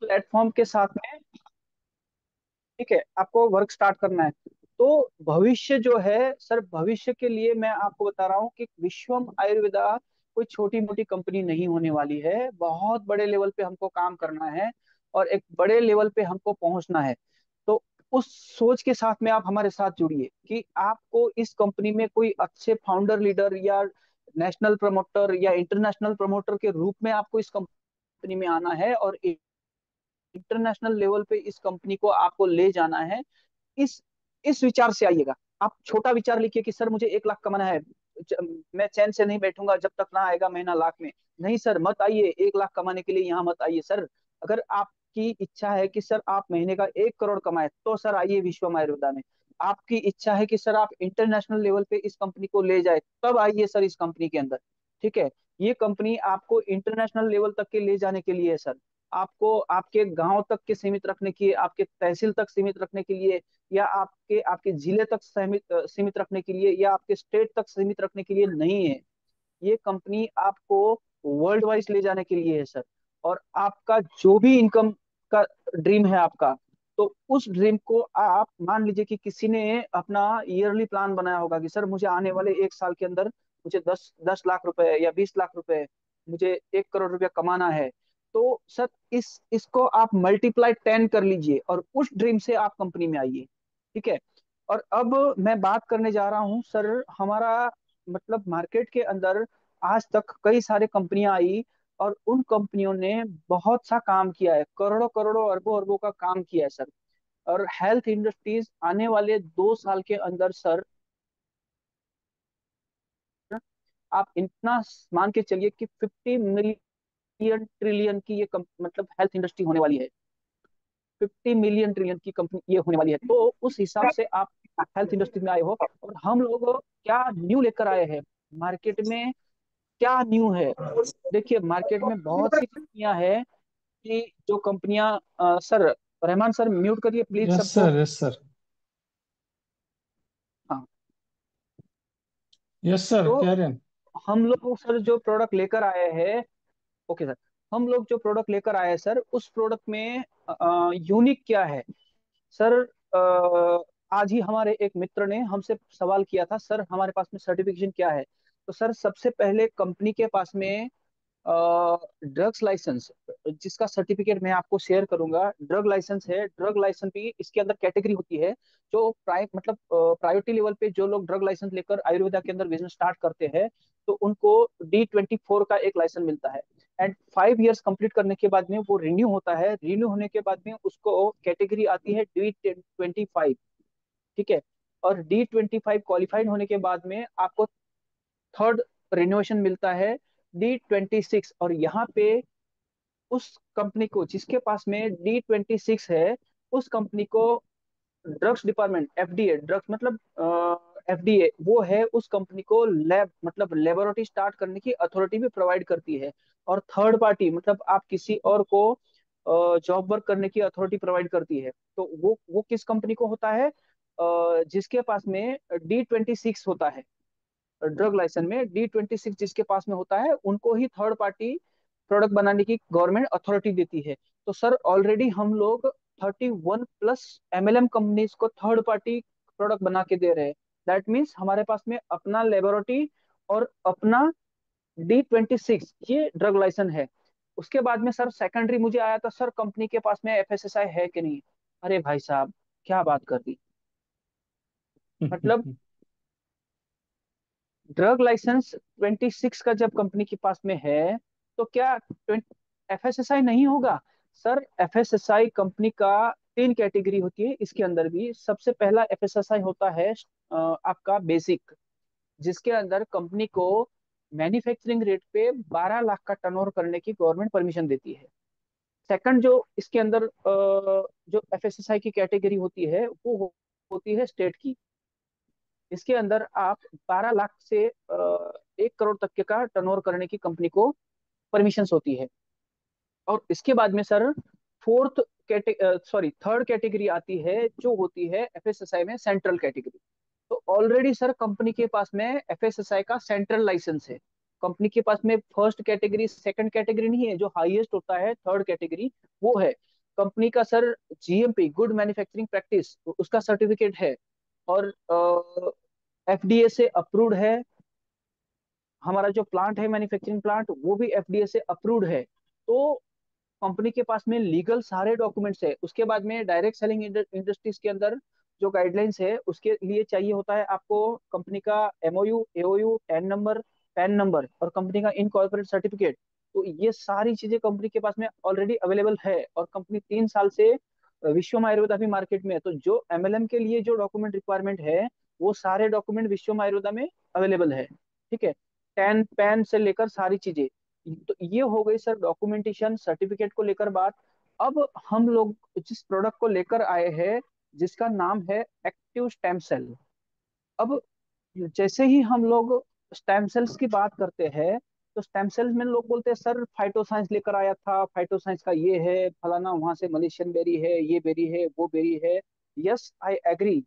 Platform के साथ में, ठीक है, आपको वर्क स्टार्ट करना है। तो भविष्य जो है सर, भविष्य के लिए मैं आपको बता रहा हूँ कि विश्वम आयुर्वेदा कोई छोटी मोटी कंपनी नहीं होने वाली है। बहुत बड़े लेवल पे हमको काम करना है और एक बड़े लेवल पे हमको पहुंचना है। तो उस सोच के साथ में आप हमारे साथ जुड़िए कि आपको इस कंपनी में कोई अच्छे फाउंडर लीडर या नेशनल प्रमोटर या इंटरनेशनल प्रमोटर के रूप में आपको इस कंपनी में आना है और इंटरनेशनल लेवल पे इस कंपनी को आपको ले जाना है। इस इस विचार से आइएगा। आप छोटा विचार लिखिए कि सर मुझे 1 लाख कमाना है, मैं चैन से नहीं बैठूंगा जब तक ना आएगा महीना लाख में। नहीं सर, मत आइए 1 लाख कमाने के लिए, यहाँ मत आइए सर। अगर आपकी इच्छा है कि सर आप महीने का 1 करोड़ कमाए तो सर आइए विश्वम आयुर्वेदा में। आपकी इच्छा है कि सर आप इंटरनेशनल लेवल पे इस कंपनी को ले जाए, तब आइए सर इस कंपनी के अंदर। ठीक है, ये कंपनी आपको इंटरनेशनल लेवल तक के ले जाने के लिए है सर। आपको आपके गांव तक के सीमित रखने की, आपके तहसील तक सीमित रखने के लिए, या आपके आपके जिले तक सीमित रखने के लिए, या आपके स्टेट तक सीमित रखने के लिए नहीं है। ये कंपनी आपको वर्ल्ड वाइज ले जाने के लिए है सर। और आपका जो भी इनकम का ड्रीम है आपका, तो उस ड्रीम को आप मान लीजिए कि किसी ने अपना ईयरली प्लान बनाया होगा कि सर मुझे आने वाले 1 साल के अंदर मुझे 10 10 लाख रुपए या 20 लाख रुपए, मुझे 1 करोड़ रुपया कमाना है। तो सर इसको आप मल्टीप्लाई 10 कर लीजिए और उस ड्रीम से आप कंपनी में आइए। ठीक है। और अब मैं बात करने जा रहा हूँ सर, हमारा मतलब मार्केट के अंदर आज तक कई सारे कंपनियां आई और उन कंपनियों ने बहुत सा काम किया है, करोड़ों करोड़ों अरबों अरबों का काम किया है सर। और हेल्थ इंडस्ट्रीज आने वाले 2 साल के अंदर सर, आप इतना मान के चलिए कि 50 मिलियन ट्रिलियन की ये मतलब हेल्थ इंडस्ट्री होने वाली है। 50 मिलियन ट्रिलियन की कंपनी ये होने वाली है। तो उस हिसाब से आप हेल्थ इंडस्ट्री में आए हो, और हम लोग क्या न्यू लेकर आए हैं मार्केट में। क्या न्यू है, देखिए मार्केट में बहुत सी कंपनियां हैं कि जो कंपनियां सर, रहमान सर म्यूट करिए प्लीज यस सबको। Sir, yes sir. हाँ। यस सर, तो कह रहे हैं। हम लोग सर जो प्रोडक्ट लेकर आए हैं, ओके सर, हम लोग जो प्रोडक्ट लेकर आए हैं सर, उस प्रोडक्ट में यूनिक क्या है सर। आज ही हमारे एक मित्र ने हमसे सवाल किया था, सर हमारे पास में सर्टिफिकेशन क्या है। तो सर सबसे पहले कंपनी के पास में ड्रग्स लाइसेंस, जिसका सर्टिफिकेट मैं आपको शेयर करूंगा, ड्रग लाइसेंस है। ड्रग लाइसेंस भी इसके अंदर कैटेगरी होती है। जो मतलब प्रायोरिटी लेवल पे जो लोग ड्रग लाइसेंस लेकर आयुर्वेदा के अंदर बिजनेस स्टार्ट करते हैं, तो उनको D24 का एक लाइसेंस मिलता है। एंड 5 इयर्स कंप्लीट करने के बाद में वो रिन्यू होता है। रिन्यू होने के बाद में उसको कैटेगरी आती है D25। ठीक है। और D25 क्वालिफाइड होने के बाद में आपको थर्ड रिनोवेशन मिलता है, D26। और यहाँ पे उस कंपनी को जिसके पास में D26 है, उस कंपनी को ड्रग्स डिपार्टमेंट, FDA, ड्रग्स मतलब FDA, वो है उस कंपनी को लैब मतलब लेबोरेटरी स्टार्ट करने की अथॉरिटी भी प्रोवाइड करती है। और थर्ड पार्टी मतलब आप किसी और को जॉब वर्क करने की अथॉरिटी प्रोवाइड करती है। तो वो किस कंपनी को होता है, जिसके पास में D26 होता है। ड्रग लाइसेंस में D26 जिसके पास में होता है, उनको ही थर्ड पार्टी प्रोडक्ट बनाने की गवर्नमेंट अथॉरिटी देती है। तो सर ऑलरेडी हम लोग 31+ MLM कंपनीज को थर्ड पार्टी प्रोडक्ट बना के दे रहे हैं। दैट मीन्स हमारे पास में अपना लेबोरेटरी और अपना D26 ये ड्रग लाइसेंस है। उसके बाद में सर सेकेंडरी मुझे आया था, सर कंपनी के पास में FSSAI है कि नहीं। अरे भाई साहब, क्या बात कर दी। मतलब ड्रग लाइसेंस 26 का जब कंपनी के पास में है, तो क्या FSSAI नहीं होगा। सर FSSAI कंपनी का 3 कैटेगरी होती है। इसके अंदर भी सबसे पहला FSSAI होता है आपका बेसिक, जिसके अंदर कंपनी को मैन्युफैक्चरिंग रेट पे 12 लाख का टर्नओवर करने की गवर्नमेंट परमिशन देती है। सेकंड जो इसके अंदर जो FSSAI की कैटेगरी होती है, वो होती है स्टेट की। इसके अंदर आप 12 लाख से 1 करोड़ तक के का टर्नओवर करने की कंपनी को परमिशन होती है। और इसके बाद में sir fourth sorry third category आती है, जो होती है FSSAI में सेंट्रल कैटेगरी। तो ऑलरेडी सर कंपनी के पास में FSSAI का सेंट्रल लाइसेंस है। कंपनी के पास में फर्स्ट कैटेगरी सेकंड कैटेगरी नहीं है, जो हाईएस्ट होता है थर्ड कैटेगरी वो है। कंपनी का sir GMP, good manufacturing practice, उसका सर्टिफिकेट है। और एफडीए से अप्रूव्ड है। हमारा जो प्लांट है, मैन्युफैक्चरिंग प्लांट, वो भी एफडीए से अप्रूव्ड है। तो कंपनी के पास में लीगल सारे डॉक्यूमेंट्स है। उसके बाद में डायरेक्ट सेलिंग इंडस्ट्रीज के अंदर जो गाइडलाइंस है, उसके लिए चाहिए होता है आपको कंपनी का MOU, AOU, TAN number, PAN number, और कंपनी का इनकॉर्पोरेट सर्टिफिकेट। तो ये सारी चीजें कंपनी के पास में ऑलरेडी अवेलेबल है, और कंपनी 3 साल से विश्वम आयुर्वेदा भी मार्केट में है। तो जो एमएलएम के लिए जो डॉक्यूमेंट रिक्वायरमेंट है, वो सारे डॉक्यूमेंट विश्वम आयुर्वेदा में अवेलेबल है। ठीक है, टैन पैन से लेकर सारी चीजें। तो ये हो गई सर डॉक्यूमेंटेशन सर्टिफिकेट को लेकर बात। अब हम लोग जिस प्रोडक्ट को लेकर आए हैं, जिसका नाम है एक्टिव स्टेम सेल। अब जैसे ही हम लोग स्टेम सेल्स की बात करते हैं, तो स्टेम सेल्स में लोग बोलते हैं सर फाइटो साइंस लेकर आया था, फाइटो साइंस का ये है, फलाना वहां से मलेशियन बेरी है, ये बेरी है, वो बेरी है। Yes, I agree.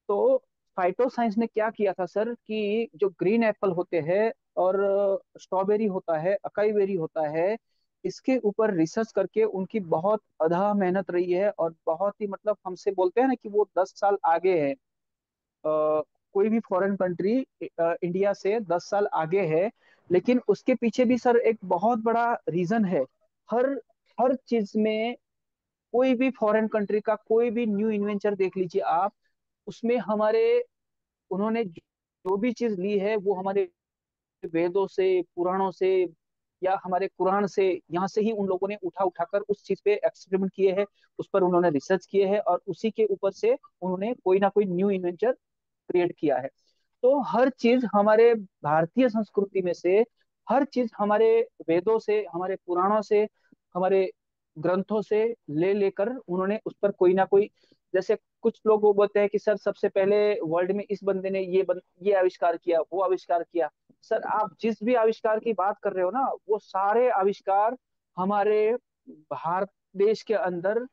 तो फाइटो साइंस ने क्या किया था सर, कि जो ग्रीन एप्पल होते हैं, और स्ट्रॉबेरी होता है, अकाई बेरी होता है, इसके ऊपर रिसर्च करके उनकी बहुत अथाह मेहनत रही है, और बहुत ही मतलब हमसे बोलते हैं ना कि वो 10 साल आगे है। कोई भी फॉरेन कंट्री इंडिया से 10 साल आगे है। लेकिन उसके पीछे भी सर एक बहुत बड़ा रीजन है। हर हर चीज में, कोई भी फॉरेन कंट्री का कोई भी न्यू इन्वेंचर देख लीजिए आप, उसमें हमारे, उन्होंने जो भी चीज ली है, वो हमारे वेदों से, पुराणों से, या हमारे कुरान से, यहाँ से ही उन लोगों ने उठा उठाकर उस चीज पे एक्सपेरिमेंट किए हैं, उस पर उन्होंने रिसर्च किए हैं, और उसी के ऊपर से उन्होंने कोई ना कोई न्यू इन्वेंचर क्रिएट किया है। तो हर चीज हमारे भारतीय संस्कृति में से, हर चीज हमारे वेदों से, हमारे पुराणों से, हमारे ग्रंथों से ले लेकर उन्होंने उस पर कोई ना कोई, जैसे कुछ लोग वो बोलते हैं कि सर सबसे पहले वर्ल्ड में इस बंदे ने ये आविष्कार किया, वो आविष्कार किया। सर आप जिस भी आविष्कार की बात कर रहे हो ना, वो सारे आविष्कार हमारे भारत देश के अंदर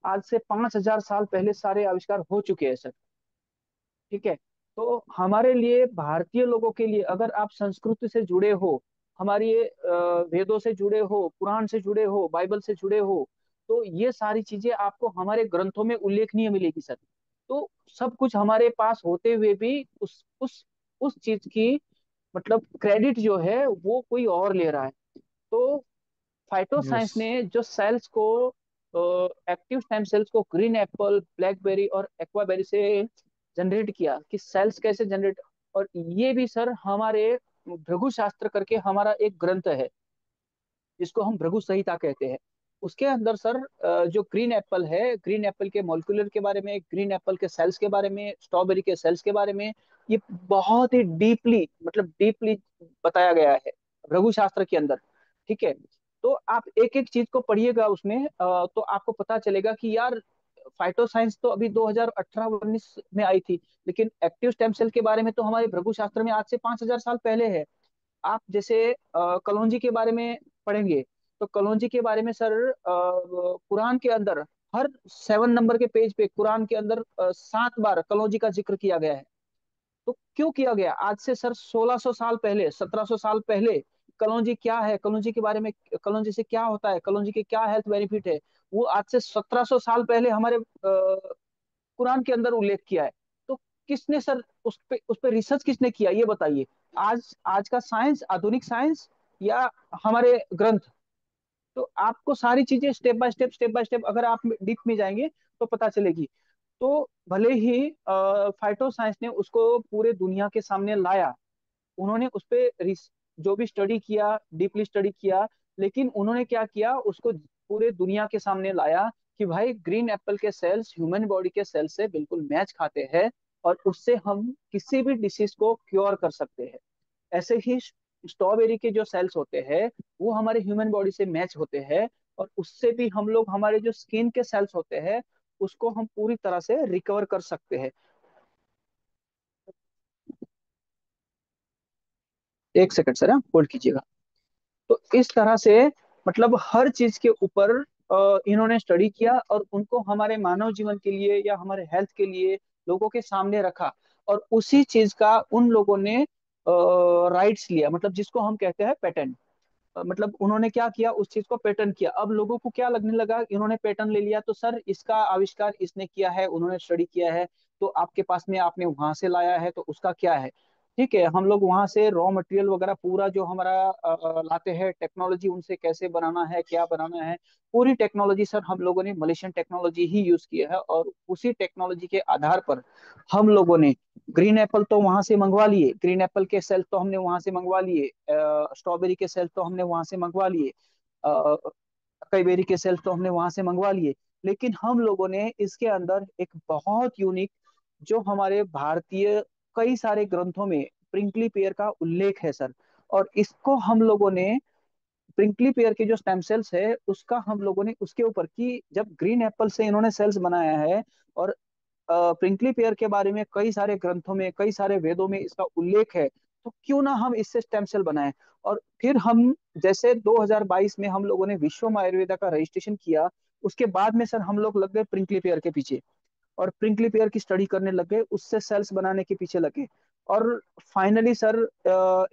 आज से 5,000 साल पहले सारे आविष्कार हो चुके हैं सर। ठीक है। तो हमारे लिए, भारतीय लोगों के लिए, अगर आप संस्कृति से जुड़े हो, हमारी ये वेदों से जुड़े हो, पुराण से जुड़े हो, बाइबल से जुड़े हो, तो ये सारी चीजें आपको हमारे ग्रंथों में उल्लेखनीय मिलेगी सर। तो सब कुछ हमारे पास होते हुए भी उस चीज की मतलब क्रेडिट जो है वो कोई और ले रहा है। तो फाइटो यस। साइंस ने जो सेल्स को, एक्टिव स्टेम सेल्स को ग्रीन एप्पल, ब्लैकबेरी और एक्वाबेरी से जनरेट किया, कि सेल्स कैसे जनरेट। और ये भी सर हमारे भृगु शास्त्र करके हमारा एक ग्रंथ है, जिसको हम भृगु संहिता कहते हैं। उसके अंदर सर जो ग्रीन एप्पल है, ग्रीन एप्पल के मॉलिक्यूलर के बारे में, ग्रीन एप्पल के सेल्स के बारे में, स्ट्रॉबेरी के सेल्स के बारे में, ये बहुत ही डीपली, मतलब डीपली बताया गया है भृगु शास्त्र के अंदर। ठीक है। तो आप एक एक चीज को पढ़िएगा उसमें, तो आपको पता चलेगा कि यार फाइटो साइंस तो अभी 2018-19 में आई थी, लेकिन एक्टिव स्टेम सेल के बारे में तो हमारे भृगु शास्त्र में आज से 5,000 साल पहले है। आप जैसे कलौंजी के बारे में पढ़ेंगे, तो कलौंजी के बारे में सर कुरान के अंदर हर 7 नंबर के पेज पे कुरान के अंदर 7 बार कलौंजी का जिक्र किया गया है। तो क्यों किया गया? आज से सर 1600 साल पहले, 1700 साल पहले कलौंजी क्या है, कलौंजी के बारे में, कलौंजी से क्या होता है, कलौंजी के क्या हेल्थ बेनिफिट है, वो आज से 1700 साल पहले हमारे कुरान के अंदर उल्लेख किया है। तो किसने सर उस पे रिसर्च किसने किया, ये बताइए। आज आज का साइंस, आधुनिक साइंस, या हमारे ग्रंथ? तो आपको सारी चीजें स्टेप बाय स्टेप अगर आप डीप में जाएंगे तो पता चलेगी। तो भले ही फाइटो साइंस ने उसको पूरे दुनिया के सामने लाया, उन्होंने उस पे जो भी स्टडी किया, डीपली स्टडी किया, लेकिन उन्होंने क्या किया, उसको पूरे दुनिया के सामने लाया कि भाई ग्रीन एप्पल के सेल्स ह्यूमन बॉडी के सेल से बिल्कुल मैच खाते हैं, और उससे हम किसी भी डिसीज को क्योर कर सकते हैं। ऐसे ही स्ट्रॉबेरी के जो सेल्स होते हैं, वो हमारे ह्यूमन बॉडी से मैच होते हैं, और उससे भी हम लोग, हमारे जो स्किन के सेल्स होते हैं, उसको हम पूरी तरह से रिकवर कर सकते हैं। एक सेकंड सर, होल्ड कीजिएगा। तो इस तरह से मतलब हर चीज के ऊपर इन्होंने स्टडी किया, और उनको हमारे मानव जीवन के लिए या हमारे हेल्थ के लिए लोगों के सामने रखा। और उसी चीज का उन लोगों ने राइट्स लिया, मतलब जिसको हम कहते हैं पेटेंट। मतलब उन्होंने क्या किया, उस चीज को पैटर्न किया। अब लोगों को क्या लगने लगा, इन्होंने पैटर्न ले लिया तो सर इसका आविष्कार इसने किया है, उन्होंने स्टडी किया है, तो आपके पास में आपने वहां से लाया है तो उसका क्या है। ठीक है, हम लोग वहां से रॉ मटेरियल वगैरह पूरा जो हमारा लाते हैं, टेक्नोलॉजी उनसे कैसे बनाना है, क्या बनाना है, पूरी टेक्नोलॉजी सर हम लोगों ने मलेशियन टेक्नोलॉजी ही यूज किया है। और उसी टेक्नोलॉजी के आधार पर हम लोगों ने ग्रीन एप्पल तो वहां से मंगवा लिए, ग्रीन एप्पल के सेल तो हमने वहां से मंगवा लिए, स्ट्रॉबेरी के सेल तो हमने वहां से मंगवा लिए, कई बेरी के सेल तो हमने वहां से मंगवा लिए। लेकिन हम लोगों ने इसके अंदर एक बहुत यूनिक, जो हमारे भारतीय कई सारे ग्रंथों में प्रिंकली पेयर का उल्लेख है सर, और इसको हम लोगों ने प्रिंकली पेयर के जो स्टेम सेल्स है उसका हम लोगों ने उसके ऊपर की, जब ग्रीन एप्पल से इन्होंने सेल्स बनाया है, और प्रिंकली पेयर के बारे में कई सारे ग्रंथों में, कई सारे वेदों में इसका उल्लेख है, तो क्यों ना हम इससे स्टेम सेल बनाएं। और फिर हम जैसे 2022 में हम लोगों ने विश्व आयुर्वेदा का रजिस्ट्रेशन किया, उसके बाद में सर हम लोग लग गए प्रिंकली पेयर के पीछे, और प्रिंकली पेयर की स्टडी करने लग गए, उससे सेल्स बनाने के पीछे लगे। और फाइनली सर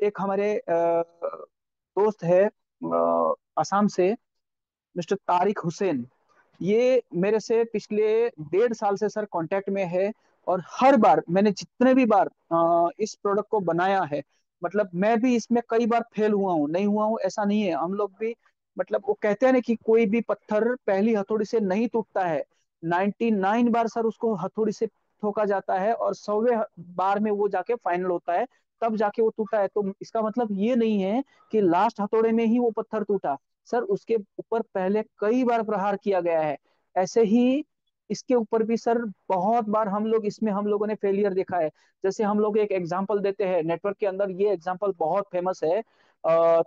एक हमारे दोस्त है असम से, मिस्टर तारिक हुसैन, ये मेरे से पिछले 1.5 साल से सर कांटेक्ट में है। और हर बार मैंने जितने भी बार इस प्रोडक्ट को बनाया है, मतलब मैं भी इसमें कई बार फेल हुआ हूँ, नहीं हुआ हूँ ऐसा नहीं है, हम लोग भी, मतलब वो कहते हैं ना कि कोई भी पत्थर पहली हथौड़ी से नहीं टूटता है, 99 बार सर उसको हथौड़ी से ठोका जाता है, और 100वें बार में वो जाके फाइनल होता है, तब जाके वो टूटा है। तो इसका मतलब ये नहीं है कि लास्ट हथौड़े में ही वो पत्थर टूटा, सर उसके ऊपर पहले कई बार प्रहार किया गया है। ऐसे ही इसके ऊपर भी सर बहुत बार हम लोग, इसमें हम लोगों ने फेलियर देखा है। जैसे हम लोग एक एग्जांपल देते हैं नेटवर्क के अंदर, ये एग्जांपल बहुत फेमस है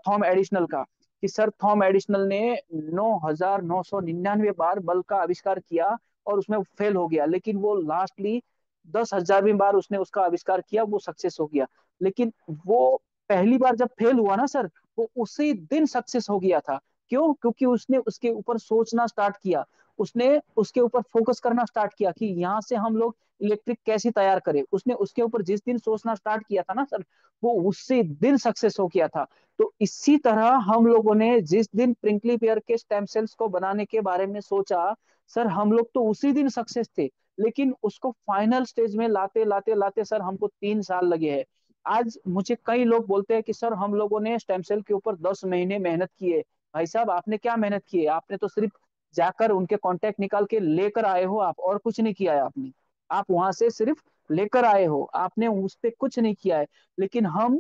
थॉम एडिशनल का, कि सर थॉम एडिशनल ने 9,999 बार बल्ब का आविष्कार किया और उसमें फेल हो गया, लेकिन वो लास्टली 10,000वीं बार उसने उसका आविष्कार किया, वो सक्सेस हो गया। लेकिन वो पहली बार जब फेल हुआ ना सर, वो उसी दिन सक्सेस हो गया था। क्यों? क्योंकि उसने उसके ऊपर सोचना स्टार्ट किया, उसने उसके ऊपर फोकस करना स्टार्ट किया कि यहाँ से हम लोग इलेक्ट्रिक कैसे तैयार करें। उसने उसके ऊपर जिस दिन सोचना स्टार्ट किया था ना सर, वो उसी दिन सक्सेस हो गया था। तो इसी तरह हम लोगों ने जिस दिन प्रिंकली पेयर के स्टेम सेल्स को बनाने के बारे में सोचा, सर हम लोग तो उसी दिन सक्सेस थे। लेकिन उसको फाइनल स्टेज में लाते लाते लाते सर हमको 3 साल लगे हैं। आज मुझे कई लोग बोलते हैं कि सर हम लोगों ने स्टेम सेल के ऊपर 10 महीने मेहनत की है। भाई साहब आपने क्या मेहनत की है? आपने तो सिर्फ जाकर उनके कांटेक्ट निकाल के लेकर आए हो, आप और कुछ नहीं किया है आपने। आप वहां से सिर्फ लेकर आए हो, आपने उस पर कुछ नहीं किया है। लेकिन हम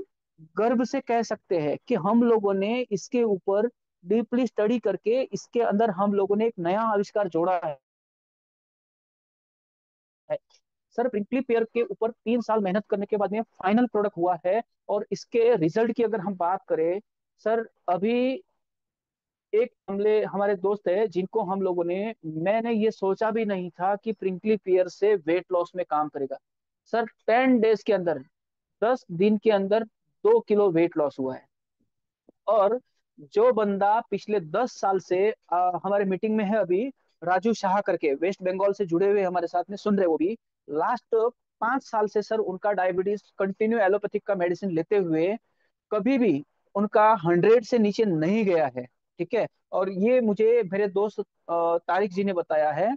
गर्व से कह सकते हैं कि हम लोगों ने इसके ऊपर डीपली स्टडी करके इसके अंदर हम लोगों ने एक नया आविष्कार जोड़ा है। सर प्रिंकली पेयर के ऊपर 3 साल मेहनत करने के बाद में फाइनल प्रोडक्ट हुआ है। और इसके रिजल्ट की अगर हम बात करें सर, अभी एक हमले हमारे दोस्त है जिनको हम लोगों ने, मैंने ये सोचा भी नहीं था कि प्रिंकली पेयर से वेट लॉस में काम करेगा। सर 10 डेज के अंदर, 10 दिन के अंदर 2 किलो वेट लॉस हुआ है। और जो बंदा पिछले 10 साल से हमारे मीटिंग में है अभी, राजू शाह करके, वेस्ट बंगाल से जुड़े हुए हमारे साथ में सुन रहे, वो भी लास्ट 5 साल से सर उनका डायबिटीज कंटिन्यू एलोपैथिक का मेडिसिन लेते हुए कभी भी उनका 100 से नीचे नहीं गया है। ठीक है, और ये मुझे मेरे दोस्त तारिक जी ने बताया है,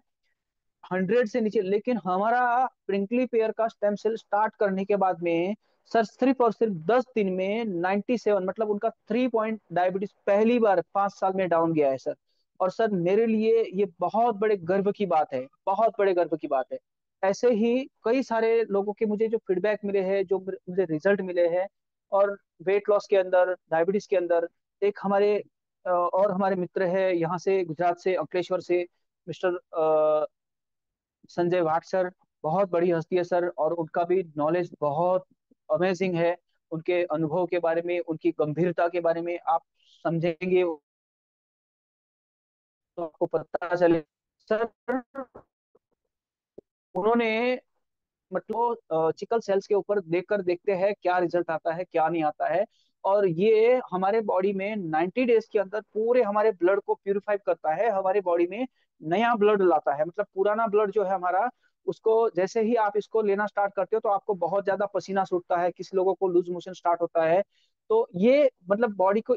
100 से नीचे। लेकिन हमारा प्रिंकली पेयर का स्टेम सेल स्टार्ट करने के बाद में सर सिर्फ और सिर्फ 10 दिन में 97, मतलब उनका 3 पॉइंट डायबिटीज पहली बार 5 साल में डाउन गया है सर। और सर मेरे लिए ये बहुत बड़े गर्व की बात है, बहुत बड़े गर्व की बात है। ऐसे ही कई सारे लोगों के मुझे जो फीडबैक मिले हैं, जो मुझे रिजल्ट मिले हैं, और वेट लॉस के अंदर, डायबिटीज के अंदर, एक हमारे और हमारे मित्र है यहाँ से गुजरात से, अंकलेश्वर से, मिस्टर संजय भाट सर, बहुत बड़ी हस्ती है सर, और उनका भी नॉलेज बहुत अमेजिंग है। उनके अनुभव के बारे में, उनकी गंभीरता के बारे में आप समझेंगे तो आपको पता चले सर। उन्होंने, मतलब चिकल सेल्स के ऊपर देखकर देखते हैं क्या रिजल्ट आता है क्या नहीं आता है। और ये हमारे बॉडी में 90 डेज के अंदर पूरे हमारे ब्लड को प्यूरिफाई करता है, हमारे बॉडी में नया ब्लड लाता है। मतलब पुराना ब्लड जो है हमारा, उसको जैसे ही आप इसको लेना स्टार्ट करते हो तो आपको बहुत ज्यादा पसीना छूटता है, किसी लोगों को लूज मोशन स्टार्ट होता है। तो ये मतलब बॉडी को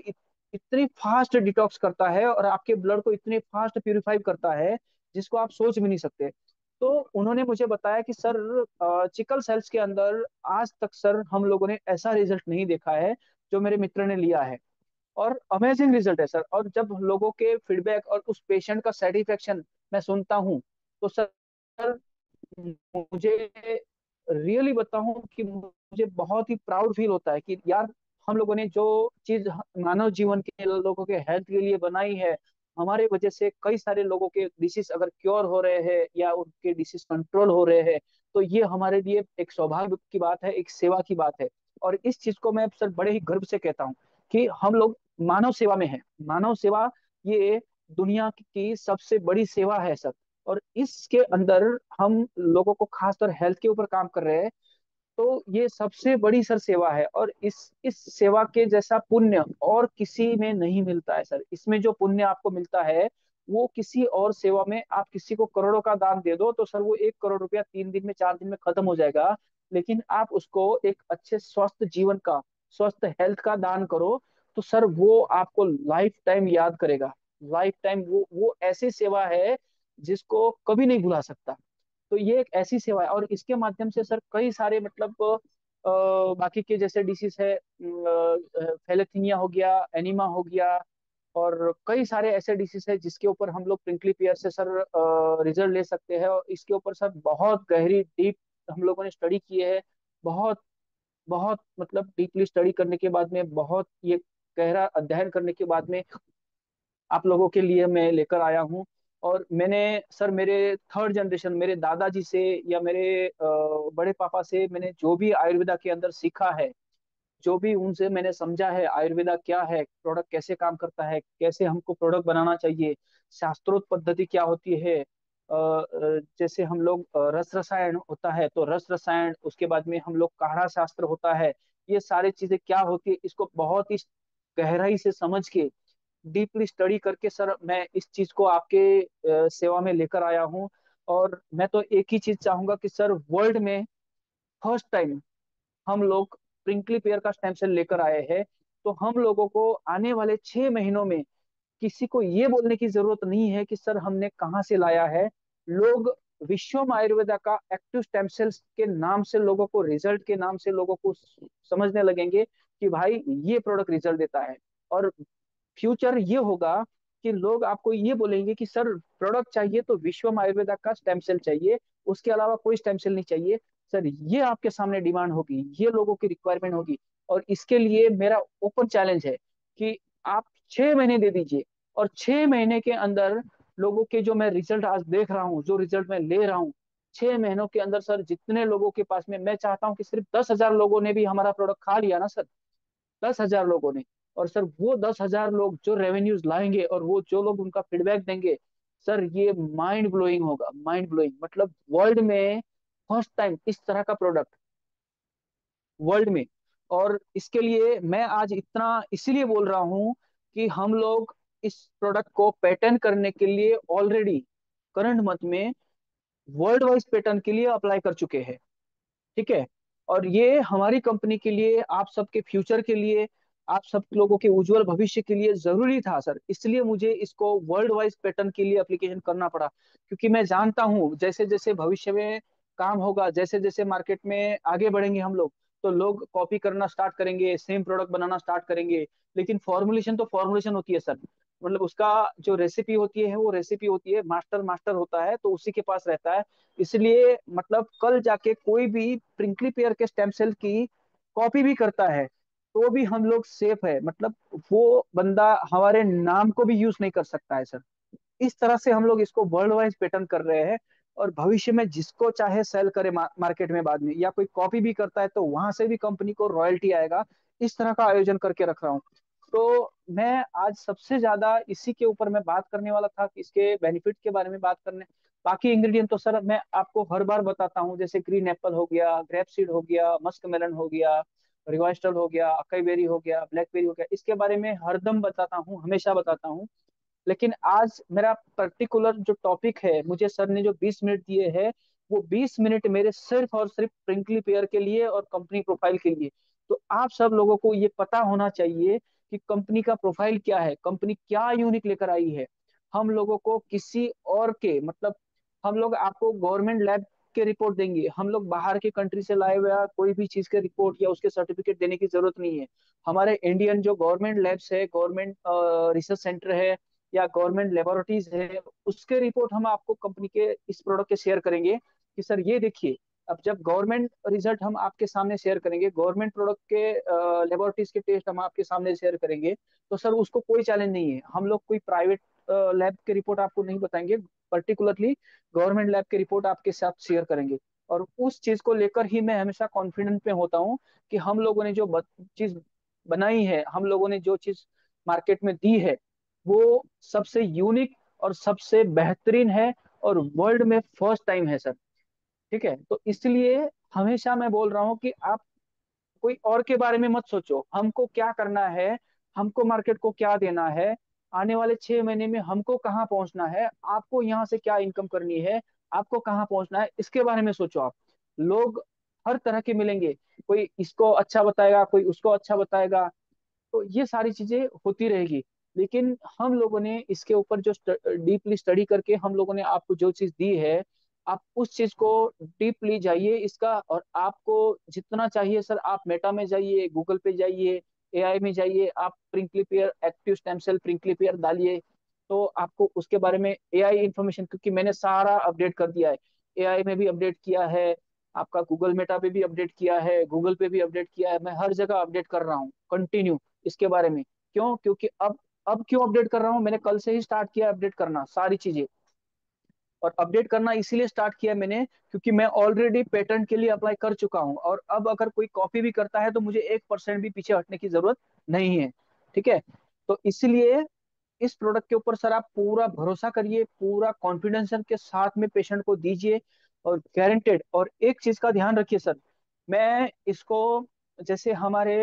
इतनी फास्ट डिटॉक्स करता है और आपके ब्लड को इतने फास्ट प्यूरिफाई करता है जिसको आप सोच भी नहीं सकते। तो उन्होंने मुझे बताया कि सर चिकल सेल्स के अंदर आज तक सर हम लोगों ने ऐसा रिजल्ट नहीं देखा है जो मेरे मित्र ने लिया है। और अमेजिंग रिजल्ट है सर। और जब लोगों के फीडबैक और उस पेशेंट का सेटिस्फेक्शन मैं सुनता हूँ तो सर मुझे रियली बताऊं कि मुझे बहुत ही प्राउड फील होता है कि यार हम लोगों ने जो चीज मानव जीवन के लोगों के हेल्थ के लिए बनाई है, हमारे वजह से कई सारे लोगों के डिसीज अगर क्योर हो रहे हैं या उनके डिसीज कंट्रोल हो रहे हैं, तो ये हमारे लिए एक सौभाग्य की बात है, एक सेवा की बात है। और इस चीज को मैं सर बड़े ही गर्व से कहता हूँ कि हम लोग मानव सेवा में हैं। मानव सेवा ये दुनिया की सबसे बड़ी सेवा है सर। और इसके अंदर हम लोगों को खासकर हेल्थ के ऊपर काम कर रहे हैं, तो ये सबसे बड़ी सर सेवा है। और इस सेवा के जैसा पुण्य और किसी में नहीं मिलता है सर। इसमें जो पुण्य आपको मिलता है वो किसी और सेवा में, आप किसी को करोड़ों का दान दे दो तो सर वो 1 करोड़ रुपया 3 दिन में 4 दिन में खत्म हो जाएगा। लेकिन आप उसको एक अच्छे स्वस्थ जीवन का, स्वस्थ हेल्थ का दान करो तो सर वो आपको लाइफ टाइम याद करेगा। लाइफ टाइम वो ऐसी सेवा है जिसको कभी नहीं भुला सकता। तो ये एक ऐसी सेवा है। और इसके माध्यम से सर कई सारे मतलब बाकी के जैसे डिसीज है, थैलेसीमिया हो गया, एनीमा हो गया, और कई सारे ऐसे डिसीज है जिसके ऊपर हम लोग प्रिंकली पेयर से सर रिजल्ट ले सकते हैं। और इसके ऊपर सर बहुत गहरी डीप हम लोगों ने स्टडी की है। बहुत बहुत मतलब डीपली स्टडी करने के बाद में, बहुत ये गहरा अध्ययन करने के बाद में आप लोगों के लिए मैं लेकर आया हूँ। और मैंने सर मेरे थर्ड जनरेशन, मेरे दादाजी से या मेरे बड़े पापा से मैंने जो भी आयुर्वेदा के अंदर सीखा है, जो भी उनसे मैंने समझा है आयुर्वेदा क्या है, प्रोडक्ट कैसे काम करता है, कैसे हमको प्रोडक्ट बनाना चाहिए, शास्त्रोक्त पद्धति क्या होती है, जैसे हम लोग रस रसायन होता है तो रस रसायन, उसके बाद में हम लोग काढ़ा शास्त्र होता है, ये सारी चीजें क्या होती है, इसको बहुत ही गहराई से समझ के डीपली स्टडी करके सर मैं इस चीज को आपके सेवा में लेकर आया हूँ। और मैं तो एक ही चीज चाहूंगा कि सर वर्ल्ड में फर्स्ट टाइम हम लोग प्रिंकली पेयर का स्टेम सेल लेकर आए हैं। तो हम लोगों को आने वाले 6 महीनों में किसी को ये बोलने की जरूरत नहीं है कि सर हमने कहाँ से लाया है। लोग विश्वम आयुर्वेदा का एक्टिव स्टेम सेल्स के नाम से लोगों को, रिजल्ट के नाम से लोगों को समझने लगेंगे कि भाई ये प्रोडक्ट रिजल्ट देता है। और फ्यूचर ये होगा कि लोग आपको ये बोलेंगे कि सर प्रोडक्ट चाहिए तो विश्वम आयुर्वेदा का स्टेम सेल चाहिए, उसके अलावा कोई स्टेम सेल नहीं चाहिए। सर ये आपके सामने डिमांड होगी, ये लोगों की रिक्वायरमेंट होगी। और इसके लिए मेरा ओपन चैलेंज है कि आप 6 महीने दे दीजिए, और 6 महीने के अंदर लोगों के जो मैं रिजल्ट आज देख रहा हूँ, जो रिजल्ट मैं ले रहा हूँ, 6 महीनों के अंदर सर जितने लोगों के पास में, मैं चाहता हूँ कि सिर्फ 10,000 लोगों ने भी हमारा प्रोडक्ट खा लिया ना सर, 10,000 लोगों ने, और सर वो 10,000 लोग जो रेवेन्यूज लाएंगे और वो जो लोग उनका फीडबैक देंगे, सर ये माइंड ब्लोइंग होगा, माइंड ब्लोइंग। मतलब वर्ल्ड में फर्स्ट टाइम इस तरह का प्रोडक्ट वर्ल्ड में। और इसके लिए मैं आज इतना इसीलिए बोल रहा हूँ कि हम लोग इस प्रोडक्ट को पेटेंट करने के लिए ऑलरेडी करंट मंथ में वर्ल्ड वाइज पेटेंट के लिए अप्लाई कर चुके हैं। ठीक है। और ये हमारी कंपनी के लिए, आप सबके फ्यूचर के लिए, आप सब लोगों के उज्जवल भविष्य के लिए जरूरी था सर। इसलिए मुझे इसको वर्ल्ड वाइज पैटर्न के लिए एप्लीकेशन करना पड़ा, क्योंकि मैं जानता हूँ जैसे जैसे भविष्य में काम होगा, जैसे जैसे मार्केट में आगे बढ़ेंगे हम लोग, तो लोग कॉपी करना स्टार्ट करेंगे, सेम प्रोडक्ट बनाना स्टार्ट करेंगे। लेकिन फॉर्मुलेशन तो फॉर्मुलेशन होती है सर। मतलब उसका जो रेसिपी होती है वो रेसिपी होती है, मास्टर मास्टर होता है तो उसी के पास रहता है। इसलिए मतलब कल जाके कोई भी प्रिंकली पेयर के स्टेम सेल की कॉपी भी करता है तो भी हम लोग सेफ है। मतलब वो बंदा हमारे नाम को भी यूज नहीं कर सकता है सर। इस तरह से हम लोग इसको वर्ल्ड वाइज पैटर्न कर रहे हैं। और भविष्य में जिसको चाहे सेल करे मार्केट में बाद में, या कोई कॉपी भी करता है तो वहां से भी कंपनी को रॉयल्टी आएगा। इस तरह का आयोजन करके रख रहा हूँ। तो मैं आज सबसे ज्यादा इसी के ऊपर मैं बात करने वाला था कि इसके बेनिफिट के बारे में बात करने। बाकी इंग्रेडिएंट तो सर मैं आपको हर बार बताता हूँ, जैसे ग्रीन एप्पल हो गया, ग्रेप सीड हो गया, मस्क मेलन हो गया, रिवाइस्टल हो गया, अकाई बेरी हो गया, ब्लैकबेरी हो गया, इसके बारे में हरदम बताता हूँ, हमेशा बताता हूँ। लेकिन आज मेरा पर्टिकुलर जो टॉपिक है, मुझे सर ने जो 20 मिनट दिए हैं, वो 20 मिनट मेरे सिर्फ और सिर्फ प्रिंकली पेयर के लिए और कंपनी प्रोफाइल के लिए। तो आप सब लोगों को ये पता होना चाहिए कि कंपनी का प्रोफाइल क्या है, कंपनी क्या यूनिक लेकर आई है। हम लोगों को किसी और के मतलब हम लोग आपको गवर्नमेंट लैब के रिपोर्ट देंगे, हम लोग बाहर के कंट्री से लाए हुए कोई भी चीज के रिपोर्ट या उसके सर्टिफिकेट देने की जरूरत नहीं है। हमारे इंडियन जो गवर्नमेंट लैब्स है, गवर्नमेंट रिसर्च सेंटर है या गवर्नमेंट लेबोरेटरीज है, उसके रिपोर्ट हम आपको कंपनी के इस प्रोडक्ट के शेयर करेंगे कि सर ये देखिए। अब जब गवर्नमेंट रिजल्ट हम आपके सामने शेयर करेंगे, गवर्नमेंट प्रोडक्ट के लेबोरेटरीज के टेस्ट हम आपके सामने शेयर करेंगे, तो सर उसको कोई चैलेंज नहीं है। हम लोग कोई प्राइवेट लैब के रिपोर्ट आपको नहीं बताएंगे, पर्टिकुलरली गवर्नमेंट लैब के रिपोर्ट आपके साथ शेयर करेंगे। और उस चीज को लेकर ही मैं हमेशा कॉन्फिडेंट में होता हूँ कि हम लोगों ने जो चीज बनाई है, हम लोगों ने जो चीज मार्केट में दी है, वो सबसे यूनिक और सबसे बेहतरीन है और वर्ल्ड में फर्स्ट टाइम है सर। ठीक है, तो इसलिए हमेशा मैं बोल रहा हूँ कि आप कोई और के बारे में मत सोचो, हमको क्या करना है, हमको मार्केट को क्या देना है, आने वाले 6 महीने में हमको कहाँ पहुंचना है, आपको यहाँ से क्या इनकम करनी है, आपको कहाँ पहुंचना है, इसके बारे में सोचो आप। लोग हर तरह के मिलेंगे, कोई इसको अच्छा बताएगा, कोई उसको अच्छा बताएगा, तो ये सारी चीजें होती रहेगी। लेकिन हम लोगों ने इसके ऊपर जो डीपली स्टडी करके हम लोगों ने आपको जो चीज दी है, आप उस चीज को डीपली जाइए इसका, और आपको जितना चाहिए सर आप मेटा में जाइए, गूगल पे जाइए, एआई में जाइए, आप प्रिंक्लिपियर एक्टिव स्टेम सेल प्रिंक्लिपियर डालिए, तो आपको उसके बारे में एआई इंफॉर्मेशन, क्योंकि मैंने सारा अपडेट कर दिया है, एआई में भी अपडेट किया है, आपका गूगल मेटा पे भी अपडेट किया है, गूगल पे भी अपडेट किया है, मैं हर जगह अपडेट कर रहा हूँ कंटिन्यू इसके बारे में। क्यों? क्योंकि अब क्यों अपडेट कर रहा हूँ, मैंने कल से ही स्टार्ट किया अपडेट करना सारी चीजें। और अपडेट करना इसीलिए स्टार्ट किया मैंने क्योंकि मैं ऑलरेडी पेटेंट के लिए अप्लाई कर चुका हूँ, और अब अगर कोई कॉपी भी करता है तो मुझे 1% भी पीछे हटने की जरूरत नहीं है। ठीक है, तो इसलिए इस प्रोडक्ट के ऊपर सर आप पूरा भरोसा करिए, पूरा कॉन्फिडेंस के साथ में पेशेंट को दीजिए, और गारंटेड। और एक चीज का ध्यान रखिए सर, मैं इसको जैसे हमारे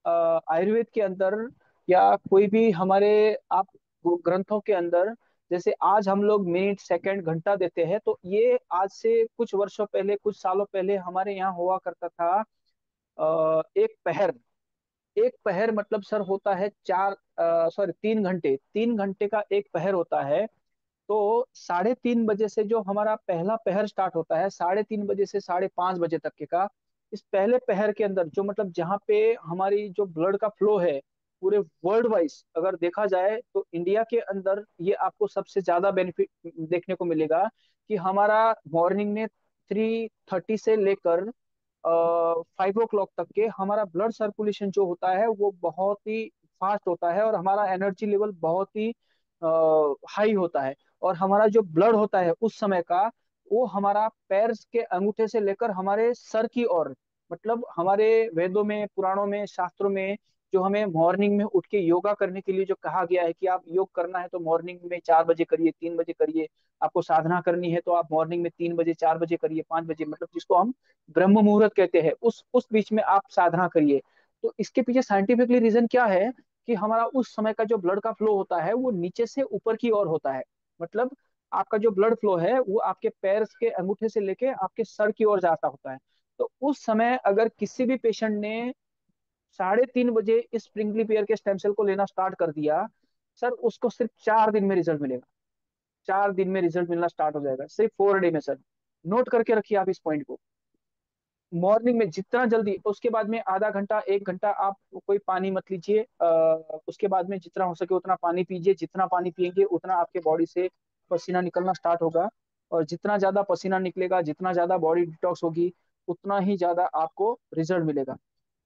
आयुर्वेद के अंदर या कोई भी हमारे आप ग्रंथों के अंदर, जैसे आज हम लोग मिनट सेकंड घंटा देते हैं, तो ये आज से कुछ वर्षों पहले, कुछ सालों पहले हमारे यहाँ हुआ करता था। एक पहर, एक पहर मतलब सर होता है चार, सॉरी 3 घंटे, 3 घंटे का एक पहर होता है। तो 3:30 बजे से जो हमारा पहला पहर स्टार्ट होता है, 3:30 बजे से 5:30 बजे तक के का, इस पहले पहर के अंदर जो मतलब जहाँ पे हमारी जो ब्लड का फ्लो है, पूरे वर्ल्ड वाइज अगर देखा जाए तो इंडिया के अंदर ये आपको सबसे ज्यादा बेनिफिट देखने को मिलेगा कि हमारा मॉर्निंग में 3:30 से लेकर 5 o'clock तक के हमारा ब्लड सर्कुलेशन जो होता है वो बहुत ही फास्ट होता है, और हमारा एनर्जी लेवल बहुत ही हाई होता है। और हमारा जो ब्लड होता है उस समय का, वो हमारा पैर के अंगूठे से लेकर हमारे सर की ओर, मतलब हमारे वेदों में, पुराणों में, शास्त्रों में जो हमें मॉर्निंग में उठ के योगा करने के लिए जो कहा गया है कि आप योग करना है तो मॉर्निंग में 4 बजे करिए, 3 बजे करिए, आपको साधना करनी है तो आप मॉर्निंग में 3 बजे, 4 बजे करिए, 5 बजे, मतलब जिसको हम ब्रह्म मुहूर्त कहते हैं, उस बीच में आप साधना करिए। तो इसके पीछे साइंटिफिकली रीजन क्या है कि हमारा उस समय का जो ब्लड का फ्लो होता है वो नीचे से ऊपर की ओर होता है। मतलब आपका जो ब्लड फ्लो है वो आपके पैर के अंगूठे से लेके आपके सर की ओर जाता होता है। तो उस समय अगर किसी भी पेशेंट ने 3:30 बजे इस स्प्रिंगली पेयर के स्टेम सेल को लेना स्टार्ट कर दिया, सर उसको सिर्फ 4 दिन में रिजल्ट मिलेगा। 4 दिन में रिजल्ट मिलना स्टार्ट हो जाएगा, सिर्फ 4 डे में सर। नोट करके रखिए आप इस पॉइंट को। मॉर्निंग में जितना जल्दी, उसके बाद में आधा घंटा 1 घंटा आप कोई पानी मत लीजिए, उसके बाद में जितना हो सके उतना पानी पीजिए, जितना पानी पिएंगे उतना आपके बॉडी से पसीना निकलना स्टार्ट होगा, और जितना ज्यादा पसीना निकलेगा, जितना ज्यादा बॉडी डिटॉक्स होगी, उतना ही ज्यादा आपको रिजल्ट मिलेगा।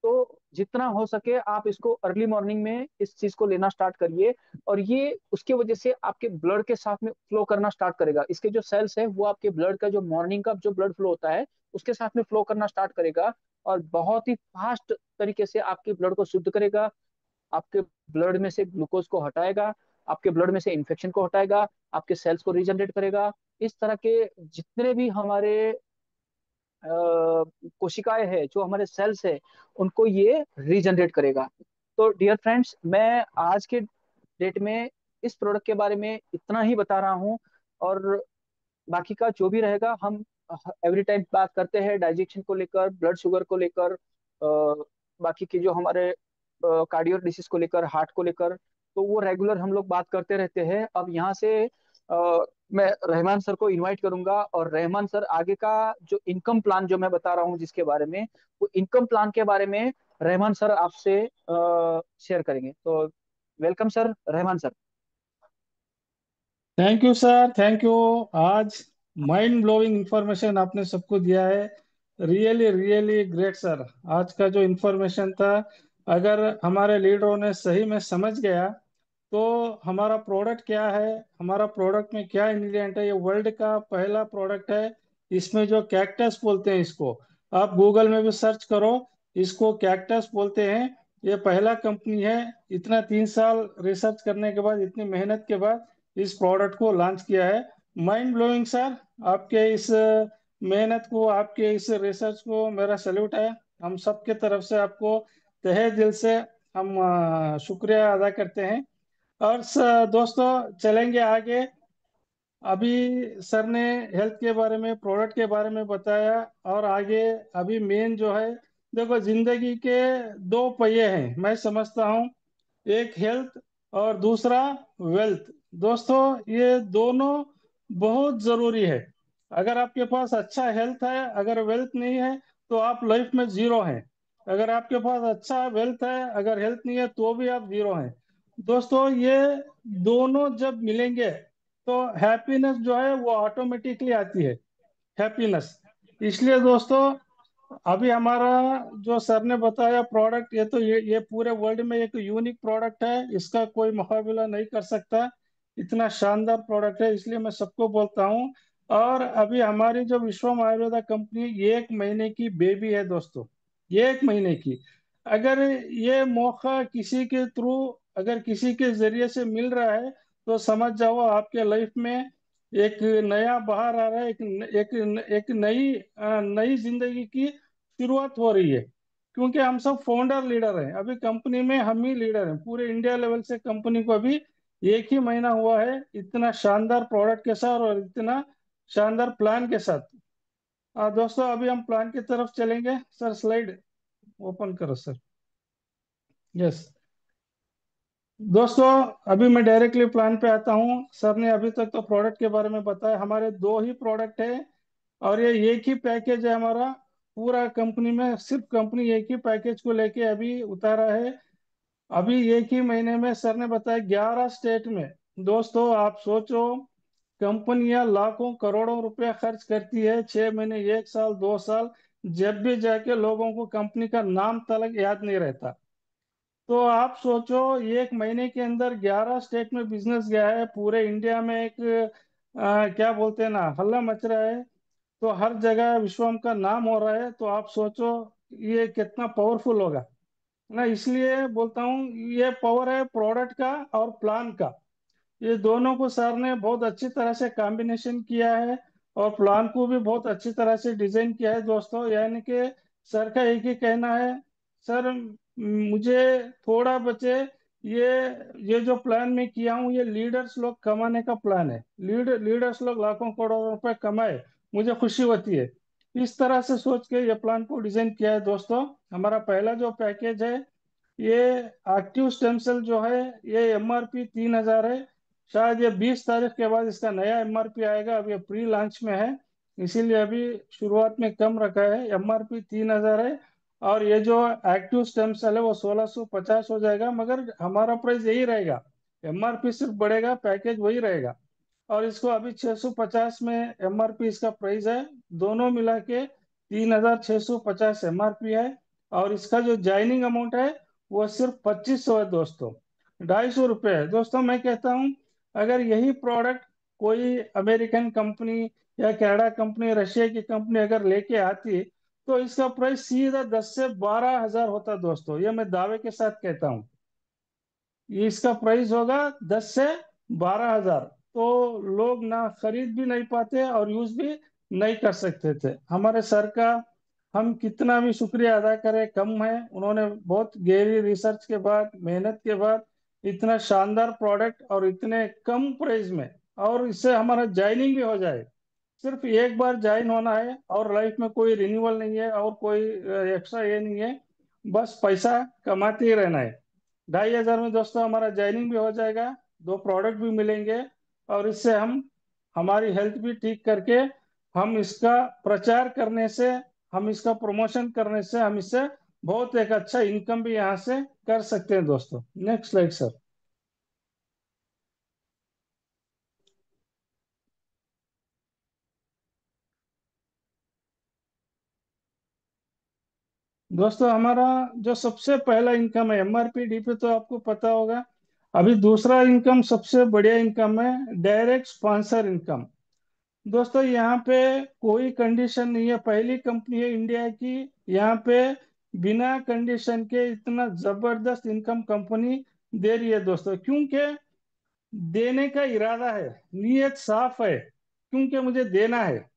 तो जितना हो सके आप इसको अर्ली मॉर्निंग में इस चीज को लेना स्टार्ट करिए, और ये उसके वजह से आपके ब्लड के साथ में फ्लो करना स्टार्ट करेगा। इसके जो सेल्स है वो आपके ब्लड का जो मॉर्निंग का जो ब्लड फ्लो होता है उसके साथ में फ्लो करना स्टार्ट करेगा, और बहुत ही फास्ट तरीके से आपके ब्लड को शुद्ध करेगा, आपके ब्लड में से ग्लूकोज को हटाएगा, आपके ब्लड में से इन्फेक्शन को हटाएगा, आपके सेल्स को रीजनरेट करेगा। इस तरह के जितने भी हमारे कोशिकाएं हैं, जो हमारे सेल्स है, उनको ये रीजनरेट करेगा। तो डियर फ्रेंड्स, मैं आज के डेट में इस प्रोडक्ट के बारे में इतना ही बता रहा हूँ, और बाकी का जो भी रहेगा हम एवरी टाइम बात करते हैं डाइजेशन को लेकर, ब्लड शुगर को लेकर, बाकी के जो हमारे कार्डियो डिसीज को लेकर, हार्ट को लेकर, तो वो रेगुलर हम लोग बात करते रहते हैं। अब यहाँ से मैं रहमान सर को इनवाइट करूंगा, और रहमान सर आगे का जो इनकम प्लान जो मैं बता रहा हूँ जिसके बारे में, वो इनकम प्लान के बारे में रहमान सर आपसे शेयर करेंगे। तो welcome sir, Rahman sir. Thank you sir, thank you. आज माइंड ब्लोइंग इंफॉर्मेशन आपने सबको दिया है। Really really great sir. आज का जो इंफॉर्मेशन था, अगर हमारे लीडरों ने सही में समझ गया तो हमारा प्रोडक्ट क्या है, हमारा प्रोडक्ट में क्या इंग्रेडिएंट है। ये वर्ल्ड का पहला प्रोडक्ट है। इसमें जो कैक्टस बोलते हैं, इसको आप गूगल में भी सर्च करो, इसको कैक्टस बोलते हैं। ये पहला कंपनी है, इतना 3 साल रिसर्च करने के बाद, इतनी मेहनत के बाद इस प्रोडक्ट को लॉन्च किया है। Mind blowing sir. आपके इस मेहनत को, आपके इस रिसर्च को मेरा सैल्यूट है। हम सबके तरफ से आपको तहे दिल से हम शुक्रिया अदा करते हैं। और दोस्तों, चलेंगे आगे। अभी सर ने हेल्थ के बारे में, प्रोडक्ट के बारे में बताया, और आगे अभी मेन जो है, देखो जिंदगी के दो पहिए हैं मैं समझता हूँ। एक हेल्थ और दूसरा वेल्थ। दोस्तों, ये दोनों बहुत जरूरी है। अगर आपके पास अच्छा हेल्थ है, अगर वेल्थ नहीं है, तो आप लाइफ में जीरो हैं। अगर आपके पास अच्छा वेल्थ है, अगर हेल्थ नहीं है, तो भी आप जीरो हैं। दोस्तों, ये दोनों जब मिलेंगे तो हैप्पीनेस जो है वो ऑटोमेटिकली आती है। हैप्पीनेस। इसलिए दोस्तों, अभी हमारा जो सर ने बताया प्रोडक्ट, ये तो ये पूरे वर्ल्ड में एक यूनिक प्रोडक्ट है, इसका कोई मुकाबला नहीं कर सकता। इतना शानदार प्रोडक्ट है, इसलिए मैं सबको बोलता हूँ। और अभी हमारी जो विश्वम आयुर्वेदा कंपनी, ये 1 महीने की बेबी है दोस्तों। ये 1 महीने की। अगर ये मौका किसी के थ्रू, अगर किसी के जरिए से मिल रहा है, तो समझ जाओ आपके लाइफ में एक नया बहार आ रहा है। एक एक नई नई जिंदगी की शुरुआत हो रही है। क्योंकि हम सब फाउंडर लीडर हैं, अभी कंपनी में हम ही लीडर हैं पूरे इंडिया लेवल से। कंपनी को अभी 1 ही महीना हुआ है, इतना शानदार प्रोडक्ट के साथ और इतना शानदार प्लान के साथ। दोस्तों, अभी हम प्लान की तरफ चलेंगे। सर, स्लाइड ओपन करो सर। यस। दोस्तों, अभी मैं डायरेक्टली प्लान पे आता हूँ। सर ने अभी तक तो प्रोडक्ट के बारे में बताया। हमारे दो ही प्रोडक्ट है, और ये एक ही पैकेज है हमारा। पूरा कंपनी में सिर्फ कंपनी एक ही पैकेज को लेके अभी उतारा है। अभी 1 ही महीने में सर ने बताया 11 स्टेट में। दोस्तों, आप सोचो, कंपनियां लाखों करोड़ों रुपया खर्च करती है, 6 महीने, 1 साल, 2 साल, जब भी जाके लोगों को कंपनी का नाम तलक याद नहीं रहता। तो आप सोचो, 1 महीने के अंदर 11 स्टेट में बिजनेस गया है, पूरे इंडिया में एक क्या बोलते हैं ना, हल्ला मच रहा है। तो हर जगह विश्वम का नाम हो रहा है। तो आप सोचो ये कितना पावरफुल होगा ना। इसलिए बोलता हूँ, ये पावर है प्रोडक्ट का और प्लान का। ये दोनों को सर ने बहुत अच्छी तरह से कॉम्बिनेशन किया है, और प्लान को भी बहुत अच्छी तरह से डिजाइन किया है दोस्तों। यानी कि सर का एक ही कहना है, सर मुझे थोड़ा बचे, ये ये जो प्लान मैं किया हूँ, ये लीडर्स लोग कमाने का प्लान है। लीडर्स लोग लाखों करोड़ों रुपए कमाए, मुझे खुशी होती है। इस तरह से सोच के ये प्लान को डिजाइन किया है दोस्तों। हमारा पहला जो पैकेज है, ये एक्टिव स्टेम सेल जो है, ये एमआरपी 3,000 है। शायद ये 20 तारीख के बाद इसका नया एमआरपी आएगा। अब ये प्री लॉन्च में है, इसीलिए अभी शुरुआत में कम रखा है। एमआरपी 3,000 है। और ये जो एक्टिव स्टेम सेल है वो 1,650 हो जाएगा, मगर हमारा प्राइस यही रहेगा। एमआरपी सिर्फ बढ़ेगा, पैकेज वही रहेगा। और इसको अभी 650 में एमआरपी इसका प्राइस है। दोनों मिला के 3,650 एमआरपी है। और इसका जो ज्वाइनिंग अमाउंट है, वो सिर्फ 2,500 है दोस्तों। 250 रुपये है दोस्तों। मैं कहता हूँ, अगर यही प्रोडक्ट कोई अमेरिकन कंपनी या कनाडा कंपनी, रशिया की कंपनी अगर लेके आती, तो इसका प्राइस सीधा 10 से 12 हजार होता दोस्तों। ये मैं दावे के साथ कहता हूँ। ये इसका प्राइस होगा 10 से 12 हजार। तो लोग ना खरीद भी नहीं पाते और यूज भी नहीं कर सकते थे। हमारे सर का हम कितना भी शुक्रिया अदा करें कम है। उन्होंने बहुत गहरी रिसर्च के बाद, मेहनत के बाद, इतना शानदार प्रोडक्ट और इतने कम प्राइस में, और इससे हमारा ज्वाइनिंग भी हो जाए। सिर्फ एक बार ज्वाइन होना है, और लाइफ में कोई रिन्यूअल नहीं है और कोई एक्स्ट्रा ये नहीं है। बस पैसा कमाते ही रहना है। 2,500 में दोस्तों हमारा ज्वाइनिंग भी हो जाएगा, दो प्रोडक्ट भी मिलेंगे, और इससे हम हमारी हेल्थ भी ठीक करके हम इसका प्रचार करने से, हम इसका प्रमोशन करने से हम इससे बहुत एक अच्छा इनकम भी यहाँ से कर सकते हैं दोस्तों। Next slide sir. दोस्तों हमारा जो सबसे पहला इनकम है एमआरपी डीपी, तो आपको पता होगा। अभी दूसरा इनकम सबसे बढ़िया इनकम है डायरेक्ट स्पॉन्सर इनकम। दोस्तों यहाँ पे कोई कंडीशन नहीं है, पहली कंपनी है इंडिया की यहाँ पे बिना कंडीशन के इतना जबरदस्त इनकम कंपनी दे रही है दोस्तों, क्योंकि देने का इरादा है, नीयत साफ है, क्योंकि मुझे देना है।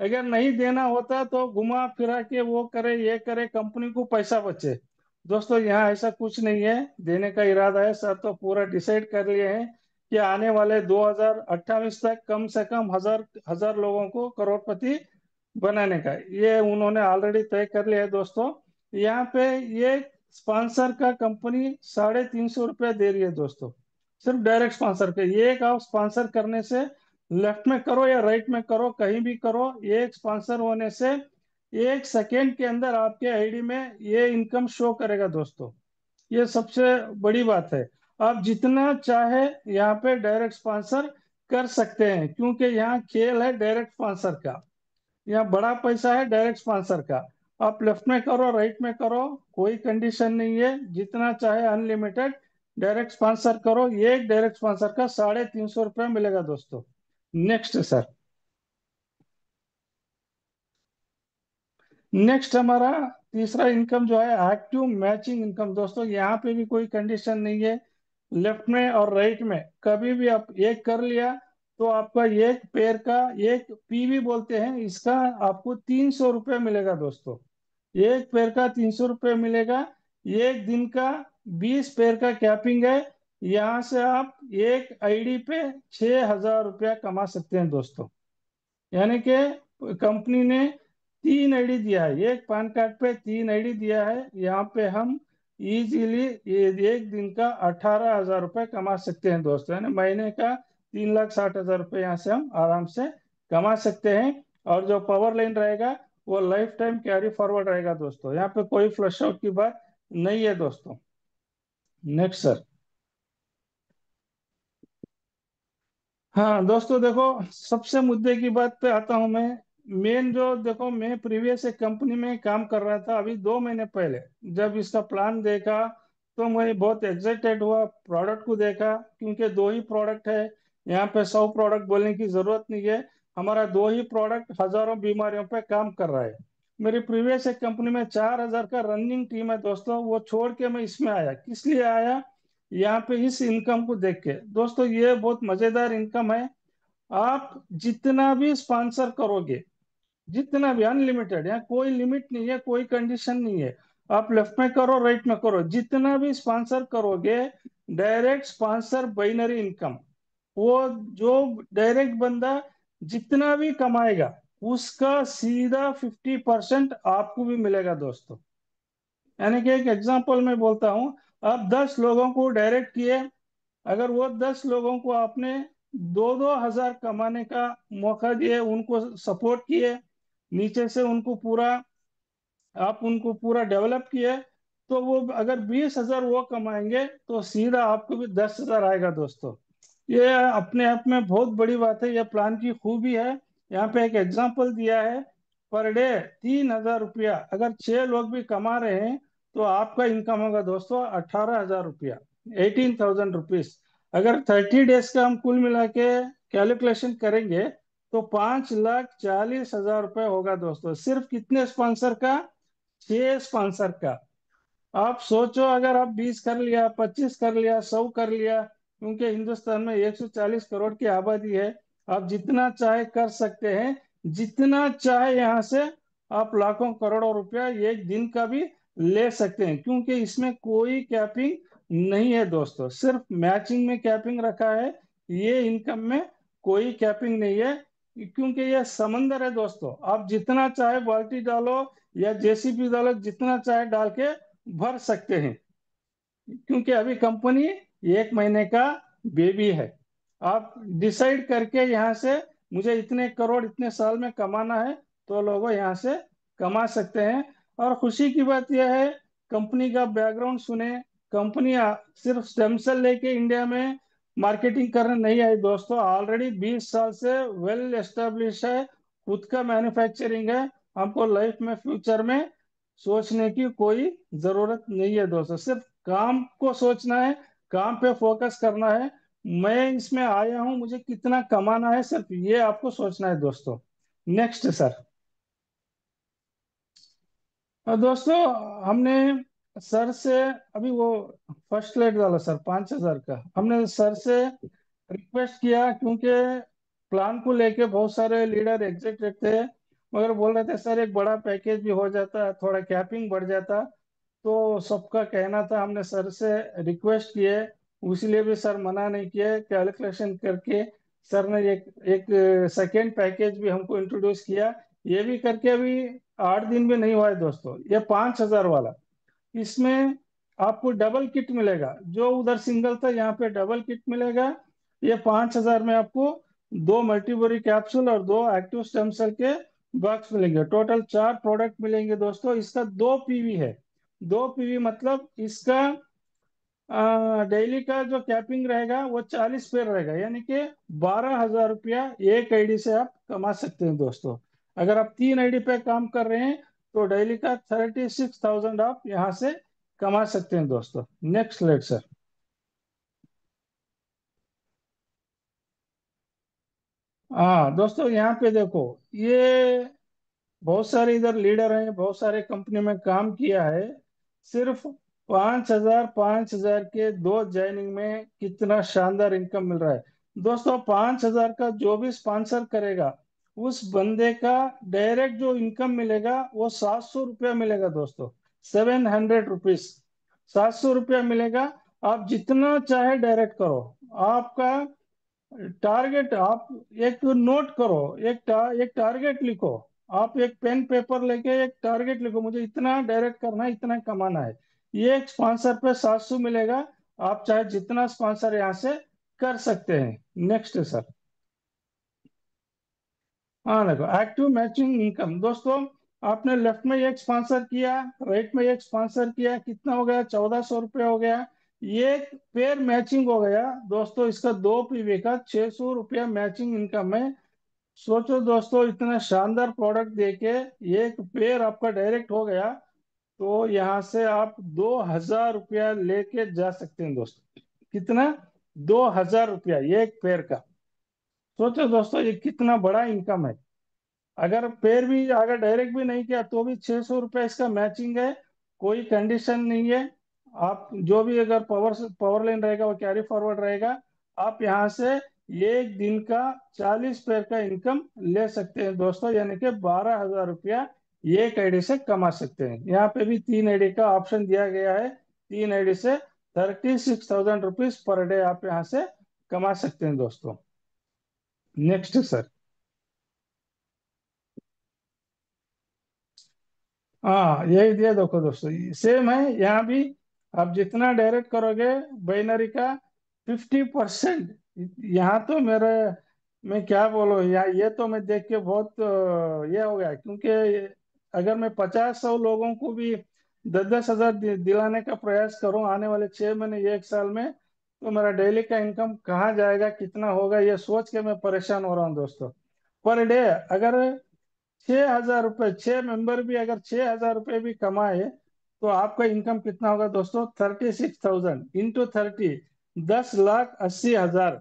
अगर नहीं देना होता तो घुमा फिरा के वो करे ये करे, कंपनी को पैसा बचे। दोस्तों यहाँ ऐसा कुछ नहीं है, देने का इरादा है सर, तो पूरा डिसाइड कर लिए हैं कि आने वाले 2028 तक कम से कम हजार हजार लोगों को करोड़पति बनाने का, ये उन्होंने ऑलरेडी तय कर लिया है दोस्तों। यहाँ पे ये स्पॉन्सर का कंपनी ₹350 दे रही है दोस्तों, सिर्फ डायरेक्ट स्पॉन्सर के। ये एक आप स्पॉन्सर करने से, लेफ्ट में करो या राइट में करो, कहीं भी करो, ये एक स्पॉन्सर होने से 1 सेकेंड के अंदर आपके आईडी में ये इनकम शो करेगा दोस्तों। ये सबसे बड़ी बात है। आप जितना चाहे यहाँ पे डायरेक्ट स्पॉन्सर कर सकते हैं, क्योंकि यहाँ खेल है डायरेक्ट स्पॉन्सर का, यहाँ बड़ा पैसा है डायरेक्ट स्पॉन्सर का। आप लेफ्ट में करो राइट में करो, कोई कंडीशन नहीं है, जितना चाहे अनलिमिटेड डायरेक्ट स्पॉन्सर करो। ये एक डायरेक्ट स्पॉन्सर का ₹350 मिलेगा दोस्तों। Next sir. नेक्स्ट हमारा तीसरा इनकम जो है एक्टिव मैचिंग इनकम। दोस्तों यहाँ पे भी कोई कंडीशन नहीं है, लेफ्ट में और राइट में कभी भी आप एक कर लिया तो आपका एक पेयर का, एक पीवी बोलते हैं इसका, आपको ₹300 मिलेगा दोस्तों। एक पेयर का ₹300 मिलेगा। एक दिन का 20 पेयर का कैपिंग है। यहाँ से आप एक आईडी पे ₹6,000 कमा सकते हैं दोस्तों। यानी कि कंपनी ने 3 आईडी दिया है, एक पैन कार्ड पे 3 आईडी दिया है। यहाँ पे हम इजीली ये एक दिन का ₹18,000 कमा सकते हैं दोस्तों, यानी महीने का ₹3,60,000 यहाँ से हम आराम से कमा सकते हैं। और जो पावर लाइन रहेगा वो लाइफ टाइम कैरी फॉरवर्ड रहेगा दोस्तों, यहाँ पे कोई फ्लश आउट की बात नहीं है दोस्तों। Next sir. हाँ दोस्तों देखो, सबसे मुद्दे की बात पे आता हूँ मैं। मेन जो देखो, मैं प्रीवियस एक कंपनी में काम कर रहा था अभी 2 महीने पहले। जब इसका प्लान देखा तो मैं बहुत एक्साइटेड हुआ, प्रोडक्ट को देखा, क्योंकि दो ही प्रोडक्ट है। यहाँ पे 100 प्रोडक्ट बोलने की जरूरत नहीं है, हमारा दो ही प्रोडक्ट हजारों बीमारियों पे काम कर रहा है। मेरी प्रीवियस एक कंपनी में 4,000 का रनिंग टीम है दोस्तों, वो छोड़ के मैं इसमें आया। किस लिए आया? यहाँ पे इस इनकम को देख के दोस्तों, ये बहुत मजेदार इनकम है। आप जितना भी स्पॉन्सर करोगे, जितना भी अनलिमिटेड, यहाँ कोई लिमिट नहीं है, कोई कंडीशन नहीं है। आप लेफ्ट में करो राइट में करो, जितना भी स्पॉन्सर करोगे, डायरेक्ट स्पॉन्सर बाइनरी इनकम, वो जो डायरेक्ट बंदा जितना भी कमाएगा उसका सीधा 50% आपको भी मिलेगा दोस्तों। यानी कि एक एग्जांपल मैं बोलता हूँ, आप 10 लोगों को डायरेक्ट किए, अगर वो 10 लोगों को आपने 2-2 हजार कमाने का मौका दिए, उनको सपोर्ट किए, नीचे से उनको पूरा, आप उनको पूरा डेवलप किए, तो वो अगर 20 हजार वो कमाएंगे तो सीधा आपको भी 10 हजार आएगा दोस्तों। ये अपने आप में बहुत बड़ी बात है, ये प्लान की खूबी है। यहाँ पे एक एग्जांपल दिया है, पर डे ₹3,000, अगर 6 लोग भी कमा रहे हैं तो आपका इनकम होगा दोस्तों ₹18,000, ₹18,000। अगर 30 डेज का हम कुल मिला के कैलकुलेशन करेंगे तो ₹5,40,000 होगा दोस्तों, सिर्फ कितने स्पॉन्सर का? 6 स्पॉन्सर का। आप सोचो, अगर आप 20 कर लिया, 25 कर लिया, 100 कर लिया, क्योंकि हिंदुस्तान में 140 करोड़ की आबादी है, आप जितना चाहे कर सकते हैं। जितना चाहे यहाँ से आप लाखों करोड़ों रुपया एक दिन का भी ले सकते हैं, क्योंकि इसमें कोई कैपिंग नहीं है दोस्तों, सिर्फ मैचिंग में कैपिंग रखा है। ये इनकम में कोई कैपिंग नहीं है, क्योंकि ये समंदर है दोस्तों। आप जितना चाहे बाल्टी डालो या जेसीबी डालो, जितना चाहे डाल के भर सकते हैं, क्योंकि अभी कंपनी 1 महीने का बेबी है। आप डिसाइड करके यहाँ से मुझे इतने करोड़ इतने साल में कमाना है, तो लोग यहाँ से कमा सकते हैं। और खुशी की बात यह है, कंपनी का बैकग्राउंड सुने। कंपनी सिर्फ स्टेम सेल लेके इंडिया में मार्केटिंग करने नहीं आई दोस्तों, ऑलरेडी 20 साल से वेल एस्टेब्लिश है, खुद का मैन्युफैक्चरिंग है। हमको लाइफ में फ्यूचर में सोचने की कोई जरूरत नहीं है दोस्तों, सिर्फ काम को सोचना है, काम पे फोकस करना है। मैं इसमें आया हूं, मुझे कितना कमाना है, सिर्फ ये आपको सोचना है दोस्तों। Next sir. दोस्तों, हमने सर से अभी वो फर्स्ट लेट वाला सर 5,000 का हमने सर से रिक्वेस्ट किया, क्योंकि प्लान को लेके बहुत सारे लीडर एग्जिट थे, मगर बोल रहे थे सर एक बड़ा पैकेज भी हो जाता, थोड़ा कैपिंग बढ़ जाता। तो सबका कहना था, हमने सर से रिक्वेस्ट किए, इसलिए भी सर मना नहीं किए, कैलकुलेशन करके सर ने एक एक सेकेंड पैकेज भी हमको इंट्रोड्यूस किया। ये भी करके अभी 8 दिन भी नहीं हुआ है दोस्तों, ये 5,000 वाला। इसमें आपको डबल किट मिलेगा, जो उधर सिंगल था यहाँ पे डबल किट मिलेगा। ये 5,000 में आपको 2 मल्टीबोरी कैप्सूल और 2 एक्टिव स्टेम सेल के बॉक्स मिलेंगे, टोटल 4 प्रोडक्ट मिलेंगे दोस्तों। इसका 2 पीवी है। 2 पीवी मतलब इसका डेली का जो कैपिंग रहेगा वो 40 पेयर रहेगा, यानी कि 12,000 रुपया एक आईडी से आप कमा सकते हैं दोस्तों। अगर आप 3 आईडी पे काम कर रहे हैं, तो डेली का 36,000 आप यहाँ से कमा सकते हैं दोस्तों। Next let sir. हाँ दोस्तों, यहाँ पे देखो, ये बहुत सारे इधर लीडर हैं, बहुत सारे कंपनी में काम किया है। सिर्फ 5,000 के दो ज्वाइनिंग में कितना शानदार इनकम मिल रहा है दोस्तों। 5,000 का जो भी स्पॉन्सर करेगा, उस बंदे का डायरेक्ट जो इनकम मिलेगा वो 700 रुपया मिलेगा दोस्तों। 700 रुपीज, 700 रुपया मिलेगा। आप जितना चाहे डायरेक्ट करो। आपका टारगेट, आप एक नोट करो, एक टारगेट लिखो। आप एक पेन पेपर लेके एक टारगेट लिखो, मुझे इतना डायरेक्ट करना है, इतना कमाना है। ये एक स्पॉन्सर पे 700 मिलेगा। आप चाहे जितना स्पॉन्सर यहाँ से कर सकते हैं। Next sir. हाँ देखो, एक्टिव मैचिंग इनकम दोस्तों, आपने लेफ्ट में एक स्पॉन्सर किया, राइट में एक स्पॉन्सर किया, कितना हो गया? 1,400 रुपया हो गया। ये पेयर मैचिंग हो गया दोस्तों। इसका 2 पीवी का 600 रुपया मैचिंग इनकम है। सोचो दोस्तों, इतना शानदार प्रोडक्ट देके एक पेयर आपका डायरेक्ट हो गया, तो यहाँ से आप 2,000 रुपया लेके जा सकते हैं दोस्तों। कितना? 2,000 रुपया एक पेयर का। सोचो दोस्तों, ये कितना बड़ा इनकम है। अगर पेयर भी, अगर डायरेक्ट भी नहीं किया, तो भी 600 रुपया इसका मैचिंग है। कोई कंडीशन नहीं है। आप जो भी, अगर पावर पावर लाइन रहेगा वो कैरी फॉरवर्ड रहेगा। आप यहाँ से एक दिन का 40 पेयर का इनकम ले सकते हैं दोस्तों, यानी कि 12,000 रुपया एक आईडी से कमा सकते हैं। यहाँ पे भी 3 आईडी का ऑप्शन दिया गया है। 3 आईडी से 36,000 रुपीज पर डे आप यहाँ से कमा सकते हैं दोस्तों। Next sir. हाँ, यही दिया देखो दोस्तों, सेम है यहाँ भी। आप जितना डायरेक्ट करोगे बाइनरी का 50%। यहाँ तो मेरे, मैं क्या बोलूँ यार, ये तो मैं देख के बहुत ये हो गया, क्योंकि अगर मैं 50-100 लोगों को भी 10-10 हजार दिलाने का प्रयास करूँ आने वाले 6 महीने 1 साल में, तो मेरा डेली का इनकम कहाँ जाएगा, कितना होगा, ये सोच के मैं परेशान हो रहा हूँ दोस्तों। पर डे अगर 6,000 रुपये, 6 मेंबर भी अगर 6,000 रुपये भी कमाए, तो आपका इनकम कितना होगा दोस्तों? 36,000 इंटू 30, 10,80,000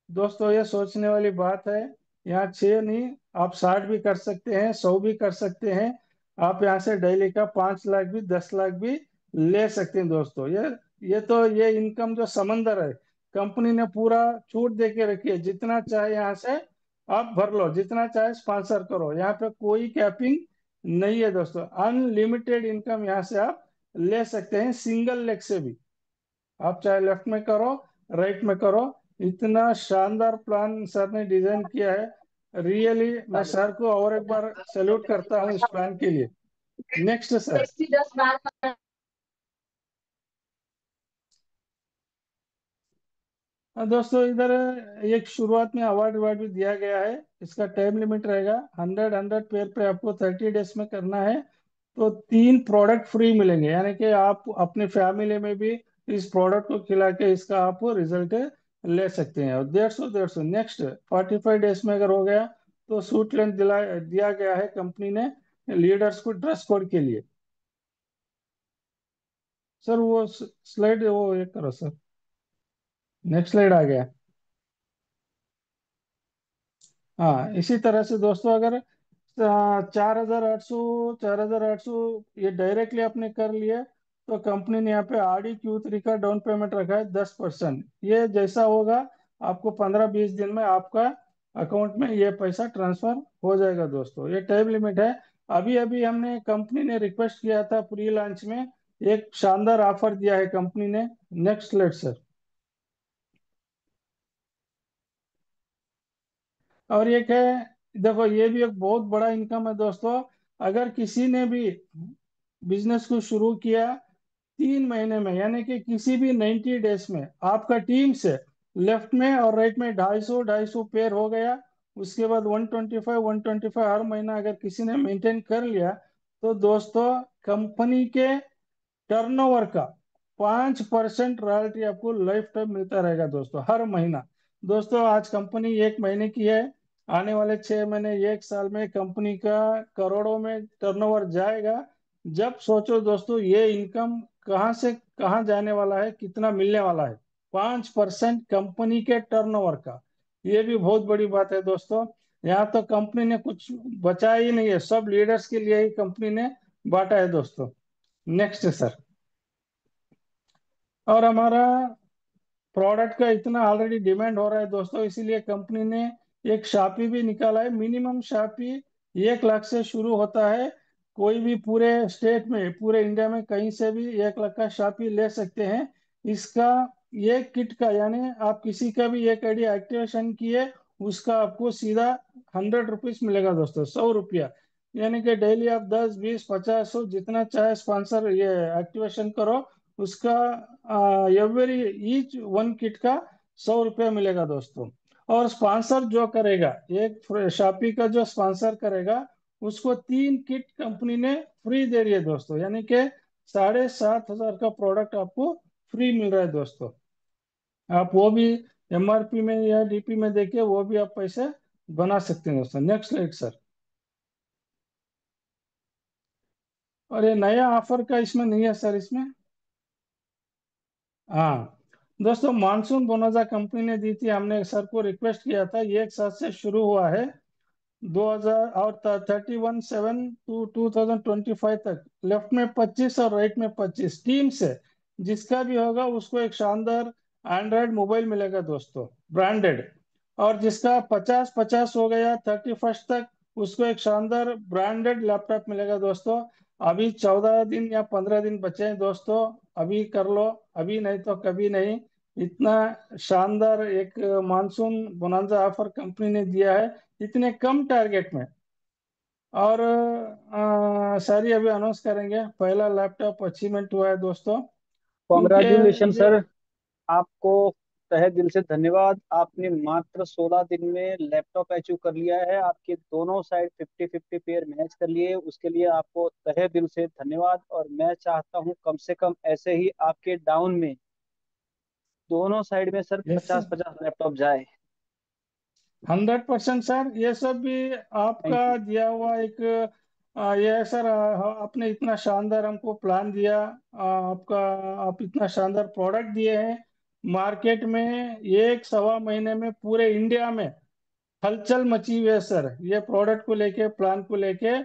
दोस्तों। ये सोचने वाली बात है। यहाँ 6 नहीं, आप 60 भी कर सकते हैं, 100 भी कर सकते हैं। आप यहाँ से डेली का 5 लाख भी, 10 लाख भी ले सकते हैं दोस्तों। ये तो ये इनकम जो समंदर है, कंपनी ने पूरा छूट दे के रखी है। जितना चाहे यहाँ से आप भर लो, जितना चाहे स्पॉन्सर करो, यहाँ पे कोई कैपिंग नहीं है दोस्तों। अनलिमिटेड इनकम यहाँ से आप ले सकते हैं, सिंगल लेग से भी। आप चाहे लेफ्ट में करो, राइट में करो। इतना शानदार प्लान सर ने डिजाइन किया है। रियली मैं सर को और एक बार सैल्यूट करता हूँ इस प्लान के लिए। Next sir. दोस्तों इधर एक शुरुआत में अवार्ड अवार्ड भी दिया गया है। इसका टाइम लिमिट रहेगा 100 पेयर पे आपको 30 डेज में करना है। तो 3 प्रोडक्ट फ्री मिलेंगे, यानी कि आप अपनी फैमिली में भी इस प्रोडक्ट को खिला के इसका आप रिजल्ट ले सकते हैं। और 150 नेक्स्ट 45 डेज में अगर हो गया तो सूट लेंथ दिला दिया गया है कंपनी ने लीडर्स को ड्रेस कोड के लिए। सर वो स्लाइड वो एक करो सर, नेक्स्ट स्लाइड आ गया। हाँ इसी तरह से दोस्तों अगर 4,800 ये डायरेक्टली आपने कर लिए तो कंपनी ने यहाँ पे RD Q3 का डाउन पेमेंट रखा है 10%। ये जैसा होगा आपको 15-20 दिन में आपका अकाउंट में ये पैसा ट्रांसफर हो जाएगा दोस्तों। ये टाइम लिमिट है। अभी अभी हमने कंपनी ने रिक्वेस्ट किया था प्री लॉन्च में, एक शानदार ऑफर दिया है कंपनी ने। Next slide sir. और एक है, देखो ये भी एक बहुत बड़ा इनकम है दोस्तों। अगर किसी ने भी बिजनेस को शुरू किया 3 महीने में, यानी कि किसी भी 90 डेज में आपका टीम से लेफ्ट में और राइट में 250 पेयर हो गया, उसके बाद 125 हर महीना अगर किसी ने मेंटेन कर लिया, तो दोस्तों कंपनी के टर्नओवर का 5% रॉयल्टी आपको लाइफ टाइम मिलता रहेगा दोस्तों, हर महीना। दोस्तों आज कंपनी 1 महीने की है, आने वाले 6 महीने 1 साल में कंपनी का करोड़ों में टर्नओवर जाएगा। जब सोचो दोस्तों ये इनकम कहाँ से कहाँ जाने वाला है, कितना मिलने वाला है। 5% कंपनी के टर्नओवर का, ये भी बहुत बड़ी बात है दोस्तों। यहाँ तो कंपनी ने कुछ बचाया ही नहीं है, सब लीडर्स के लिए ही कंपनी ने बांटा है दोस्तों। Next sir. और हमारा प्रोडक्ट का इतना ऑलरेडी डिमांड हो रहा है दोस्तों, इसीलिए कंपनी ने एक शापी भी निकाला है। मिनिमम शापी 1 लाख से शुरू होता है। कोई भी पूरे स्टेट में, पूरे इंडिया में कहीं से भी 1 लाख का शापी ले सकते हैं। इसका ये किट का, यानी आप किसी का भी एक आईडी एक्टिवेशन किए, उसका आपको सीधा 100 रुपीज मिलेगा दोस्तों, 100 रुपया। यानी कि डेली आप 10, 20, 50, 100 जितना चाहे स्पॉन्सर ये एक्टिवेशन करो, उसका एवरी ईच वन किट का 100 रुपया मिलेगा दोस्तों। और स्पॉन्सर जो करेगा, एक शॉपी का जो स्पॉन्सर करेगा, उसको 3 किट कंपनी ने फ्री दे रही है दोस्तों, यानी कि 7,500 का प्रोडक्ट आपको फ्री मिल रहा है दोस्तों। आप वो भी MRP में या DP में देखिए, वो भी आप पैसे बना सकते हैं दोस्तों। Next slide sir. और ये नया ऑफर का इसमें नहीं है सर, इसमें। हाँ दोस्तों, मानसून बोनस कंपनी ने दी थी, हमने सर को रिक्वेस्ट किया था, ये एक साथ से शुरू हुआ है 2000 और 31/7/2025 तक। लेफ्ट में 25 और राइट में 25 टीम से जिसका भी होगा उसको एक शानदार एंड्रॉयड मोबाइल मिलेगा दोस्तों, ब्रांडेड। और जिसका 50-50 हो गया 31st तक, उसको एक शानदार ब्रांडेड लैपटॉप मिलेगा दोस्तों। अभी 14 दिन या 15 दिन बचे हैं दोस्तों, अभी कर लो, अभी नहीं तो कभी नहीं। इतना शानदार एक मानसून बोनांजा ऑफर कंपनी ने दिया है इतने कम टारगेट में। और सारी अभी अनाउंस करेंगे। पहला लैपटॉप अचीवमेंट हुआ है दोस्तों, क्योंकि कॉन्ग्रेचुलेशन ये सर, आपको तहे दिल से धन्यवाद। आपने मात्र 16 दिन में लैपटॉप अचीव कर लिया है, आपके दोनों साइड 50-50 पेयर मैच कर लिए, उसके लिए आपको तहे दिल से धन्यवाद। और मैं चाहता हूं कम से कम ऐसे ही आपके डाउन में दोनों साइड में सर यस 50-50 लैपटॉप जाए। 100% सर, ये सब भी आपका थैंक यू। दिया हुआ एक ये है सर। आपने इतना शानदार हमको प्लान दिया, आपका आप इतना शानदार प्रोडक्ट दिए हैं मार्केट में। 1 सवा महीने में पूरे इंडिया में हलचल मची हुई है सर, ये प्रोडक्ट को लेके, प्लान को लेके।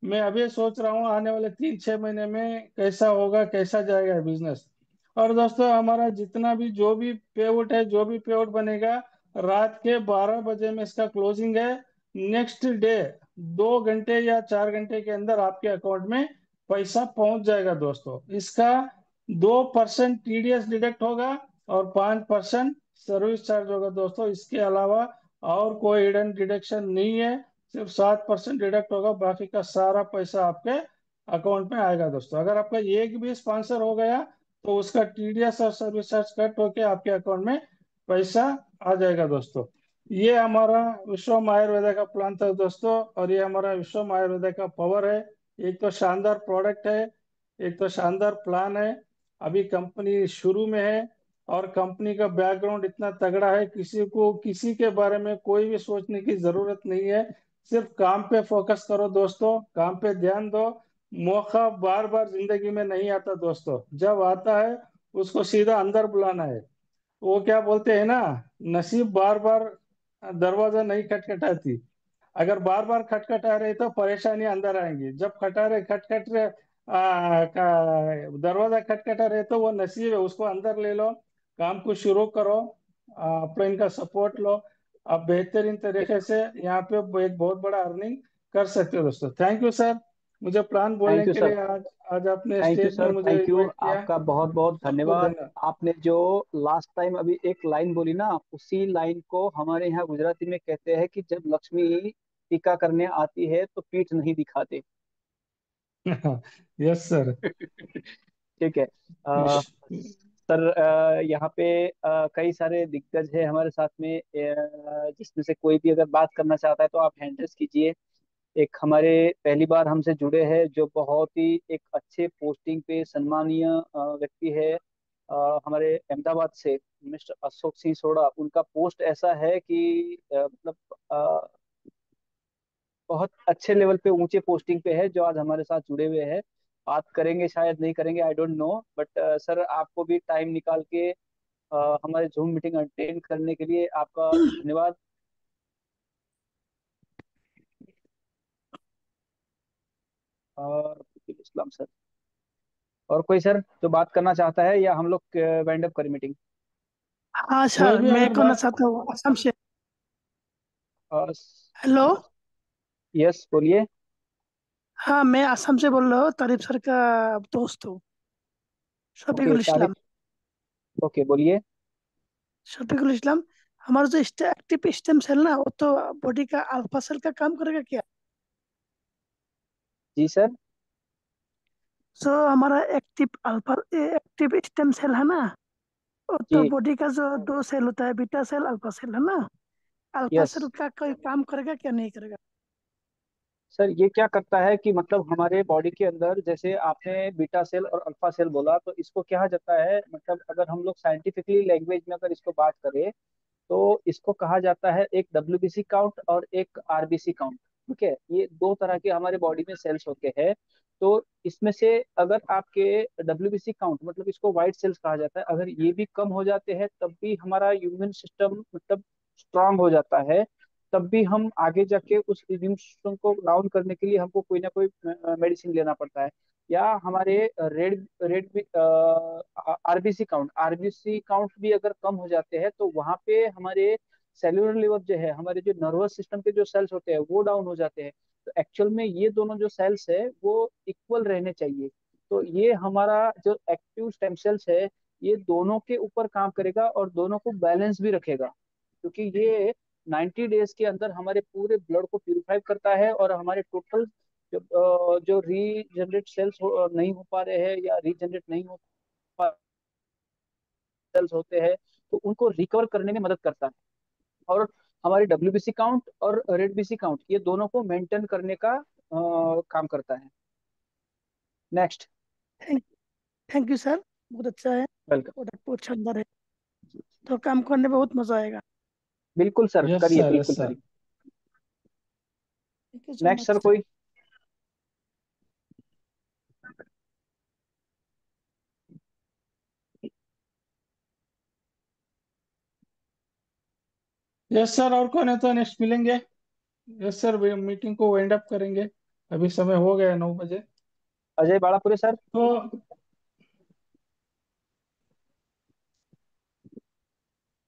मैं अभी सोच रहा हूँ आने वाले 3-6 महीने में कैसा होगा, कैसा जाएगा बिजनेस। और दोस्तों हमारा जितना भी जो भी पेआउट है, जो भी पेआउट बनेगा, रात के 12 बजे में इसका क्लोजिंग है। नेक्स्ट डे 2 घंटे या 4 घंटे के अंदर आपके अकाउंट में पैसा पहुंच जाएगा दोस्तों। इसका 2% TDS डिडक्ट होगा और 5% सर्विस चार्ज होगा दोस्तों। इसके अलावा और कोई हिडन डिडक्शन नहीं है, सिर्फ 7% डिडक्ट होगा, बाकी का सारा पैसा आपके अकाउंट में आएगा दोस्तों। अगर आपका एक भी स्पॉन्सर हो गया तो उसका टीडीएस और सर्विस चार्ज कट होके आपके अकाउंट में पैसा आ जाएगा दोस्तों। ये हमारा विश्वम आयुर्वेदा का प्लान था दोस्तों, और ये हमारा विश्वम आयुर्वेदा का पावर है। एक तो शानदार प्रोडक्ट है, एक तो शानदार प्लान है। अभी कंपनी शुरू में है, और कंपनी का बैकग्राउंड इतना तगड़ा है, किसी को किसी के बारे में कोई भी सोचने की जरूरत नहीं है। सिर्फ काम पे फोकस करो दोस्तों, काम पे ध्यान दो। मौका बार बार जिंदगी में नहीं आता दोस्तों, जब आता है उसको सीधा अंदर बुलाना है। वो क्या बोलते हैं ना, नसीब बार बार दरवाजा नहीं खटखटाती। अगर बार बार खटखटा रहे तो परेशानी अंदर आएंगी। जब खटा रहे खटखट रहे दरवाजा खटखटा रहे तो वो नसीब है, उसको अंदर ले लो। काम को शुरू करो, अपना इनका सपोर्ट लो। आप बेहतरीन तरीके से यहाँ पे एक बहुत बड़ा अर्निंग कर सकते हो दोस्तों। थैंक यू सर, मुझे प्लान बोलने थैंक यू के सर। लिए आज आज आपने थैंक यू स्टेज में सर, मुझे थैंक यू, इनवाइट किया। आपका बहुत बहुत सबको धन्यवाद। धन्यवाद। आपने जो लास्ट टाइम अभी एक लाइन बोली ना, उसी लाइन को हमारे यहाँ गुजराती में कहते हैं कि जब लक्ष्मी टीका करने आती है तो पीठ नहीं दिखाते। Yes sir. ठीक है। सर, यहाँ पे कई सारे दिग्गज है हमारे साथ में, जिसमें से कोई भी अगर बात करना चाहता है तो आप हैंड रेस कीजिए। एक हमारे पहली बार हमसे जुड़े हैं जो बहुत ही एक अच्छे पोस्टिंग पे सम्मानीय व्यक्ति है, हमारे अहमदाबाद से, मिस्टर अशोक सिंह सोढ़ा। उनका पोस्ट ऐसा है कि मतलब अ, बहुत अच्छे लेवल पे, ऊंचे पोस्टिंग पे है, जो आज हमारे साथ जुड़े हुए हैं। बात करेंगे शायद नहीं करेंगे, I don't know, but sir आपको भी टाइम निकाल के हमारे जूम मीटिंग अटेंड करने के लिए आपका धन्यवाद। और इस्लाम सर, और कोई सर जो बात करना चाहता है, या हम लोग वाइंड अप करें मीटिंग? हाँ कोई सर, भी मैं अगर करना बात। चाहता हूँ असम से। और हेलो। यस बोलिए। हाँ, मैं असम से बोल रहा हूँ, तारिफ सर का दोस्त हूँ, ओके शफीकुल तारिफ। इस्लाम। ओके बोलिए। शफीकुल इस्लाम। हमारा जो एक्टिव स्टेम सेल ना, वो तो बॉडी का अल्फा सेल का काम करेगा क्या? जी सर। जो हमारा एक्टिव स्टेम सेल है ना, वो तो जी। बॉडी का जो दो सेल होता है, बीटा सेल अल्फा सेल है ना। अल्फा यस सेल का कोई काम करेगा क्या, नहीं करेगा? सर, ये क्या करता है कि मतलब हमारे बॉडी के अंदर, जैसे आपने बीटा सेल और अल्फा सेल बोला, तो इसको क्या जाता है, मतलब अगर हम लोग साइंटिफिकली लैंग्वेज में अगर इसको बात करें, तो इसको कहा जाता है एक डब्ल्यूबीसी काउंट और एक आरबीसी काउंट। ठीक है, ये दो तरह के हमारे बॉडी में सेल्स होते हैं। तो इसमें से अगर आपके डब्ल्यूबीसी काउंट, मतलब इसको वाइट सेल्स कहा जाता है, अगर ये भी कम हो जाते हैं तब भी हमारा इम्यून सिस्टम मतलब स्ट्रांग हो जाता है। तब भी हम आगे जाके उस इम्यून सिस्टम को डाउन करने के लिए हमको कोई ना कोई मेडिसिन लेना पड़ता है। या हमारे रेड रेड आरबीसी काउंट भी अगर कम हो जाते हैं, तो वहां पे हमारे सेल्यूलर लेवल जो है, हमारे जो नर्वस सिस्टम के जो सेल्स होते हैं वो डाउन हो जाते हैं। तो एक्चुअल में ये दोनों जो सेल्स है वो इक्वल रहने चाहिए। तो ये हमारा जो एक्टिव स्टेम सेल्स है, ये दोनों के ऊपर काम करेगा और दोनों को बैलेंस भी रखेगा, क्योंकि ये 90 डेज के अंदर हमारे पूरे ब्लड को प्यूरिफाई करता है, और हमारे टोटल जो रीजनरेट सेल्स नहीं हो पा रहे हैं या रीजनरेट नहीं हो पा सेल्स होते हैं, तो उनको रिकवर करने में मदद करता है। और हमारी डब्ल्यूबीसी काउंट और रेड बीसी काउंट, ये दोनों को मेंटेन करने का काम करता है। Next. Thank thank you sir, बहुत अच्छा है, वेलकम। प्रोडक्ट बहुत शानदार है, तो काम करने में बहुत मजा आएगा। बिल्कुल सर, यस करिए, सर, बिल्कुल यस सर। करिए। Thank you so next sir much. कोई? यस सर, और कौन है तो नेक्स्ट मिलेंगे। यस सर, मीटिंग को वाइंड अप करेंगे। अभी समय हो गया 9 बजे। अजय बाड़ापुरे सर। तो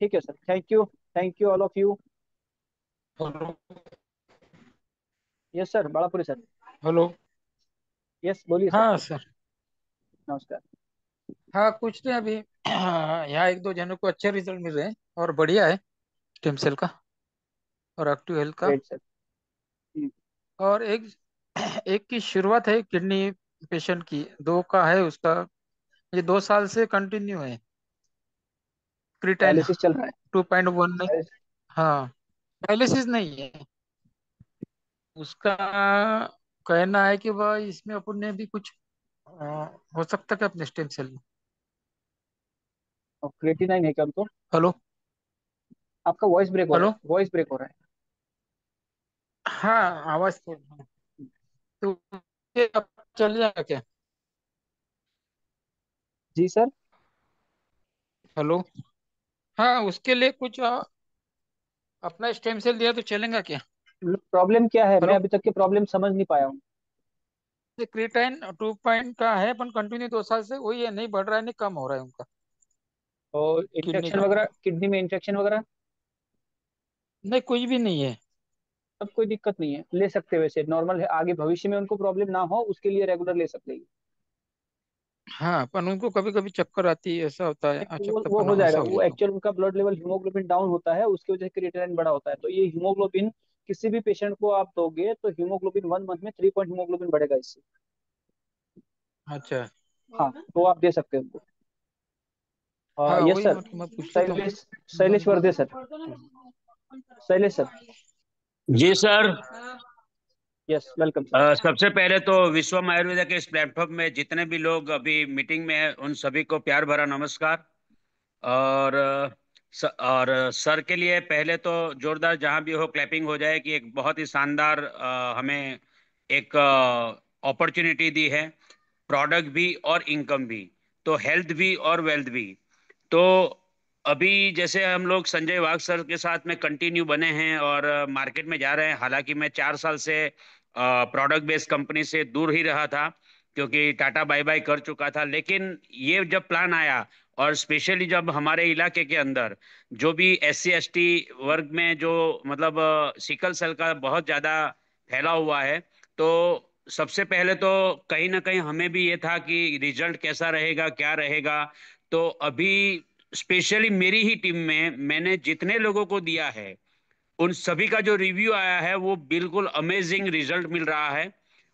ठीक है sir, thank you all of you. Hello. Yes sir, Badapure sir. Hello. Yes बोलिए सर। हाँ सर। नमस्कार। हाँ कुछ नहीं अभी यहाँ एक दो जनों को अच्छे रिजल्ट मिल रहे हैं और बढ़िया है स्टेम सेल का और एक्टिव हेल्थ का। Great sir. और एक एक की शुरुआत है किडनी पेशेंट की, दो का है उसका, ये 2 साल से कंटिन्यू है क्रिटाइन डायलिसिस चल रहा 2.1 नहीं। है? हाँ, डायलिसिस नहीं है उसका। कहना है कि वह इसमें अपन ने भी कुछ हो सकता है अपने स्टेम सेल में। और क्रिएटिनाइन है क्या उनको? हेलो। आपका वॉइस ब्रेक हो रहा हेलो। है, वॉइस ब्रेक हो रहा है। हाँ, आवाज तो ये अब चल जाएगा क्या? जी सर। हेलो। हाँ, उसके लिए कुछ अपना स्टेम सेल दिया तो चलेगा क्या? प्रॉब्लम क्या है, मैं हेलो। अभी तक की प्रॉब्लम समझ नहीं पाया हूँ। क्रिटाइन 2 का है अपन कंटिन्यू 2 साल से, वही है, नहीं बढ़ रहा है नहीं कम हो रहा है उनका और किडनी इन्फेक्शन का। वगैरह, किडनी में इन्फेक्शन वगैरह? नहीं, कुछ भी नहीं है। अब कोई दिक्कत नहीं है, ले सकते हैं, वैसे नॉर्मल है, आगे भविष्य में उनको प्रॉब्लम ना हो उसके लिए रेगुलर ले सकते हैं। हाँ, पर उनको कभी कभी चक्कर आती है, ऐसा होता है, वो हो अचक्तपना जाएगा, ऐसा हो वो जाता है। एक्चुअल उनका ब्लड लेवल हीमोग्लोबिन डाउन होता है, उसकी वजह से क्रिएटिनिन बड़ा होता है। तो ये हीमोग्लोबिन किसी भी पेशेंट को आप दोगे तो हीमोग्लोबिन 1 मंथ में 3 पॉइंट हीमोग्लोबिन बढ़ेगा इससे। अच्छा। हाँ, तो आप दे सकते हैं उनको। हाँ, यस वही सर। मतलब मैं पूछ लेता हूँ। शैलेश, शैलेश वर्दे सर। शैलेश सर। जी सर। Yes, welcome sir. सबसे पहले तो विश्वम आयुर्वेदा के इस प्लेटफॉर्म में जितने भी लोग अभी मीटिंग में हैं उन सभी को प्यार भरा नमस्कार। और सर के लिए पहले तो जोरदार जहां भी हो क्लैपिंग हो जाए कि एक बहुत ही शानदार हमें एक अपॉर्चुनिटी दी है, प्रोडक्ट भी और इनकम भी, तो हेल्थ भी और वेल्थ भी। तो अभी जैसे हम लोग संजय वाघ सर के साथ में कंटिन्यू बने हैं और मार्केट में जा रहे हैं। हालांकि मैं 4 साल से प्रोडक्ट बेस्ड कंपनी से दूर ही रहा था क्योंकि टाटा बाय बाय कर चुका था, लेकिन ये जब प्लान आया और स्पेशली जब हमारे इलाके के अंदर जो भी SC ST वर्ग में जो मतलब सिकल सेल का बहुत ज़्यादा फैला हुआ है, तो सबसे पहले तो कहीं ना कहीं हमें भी ये था कि रिजल्ट कैसा रहेगा क्या रहेगा। तो अभी स्पेशली मेरी ही टीम में मैंने जितने लोगों को दिया है उन सभी का जो रिव्यू आया है वो बिल्कुल अमेजिंग रिजल्ट मिल रहा है।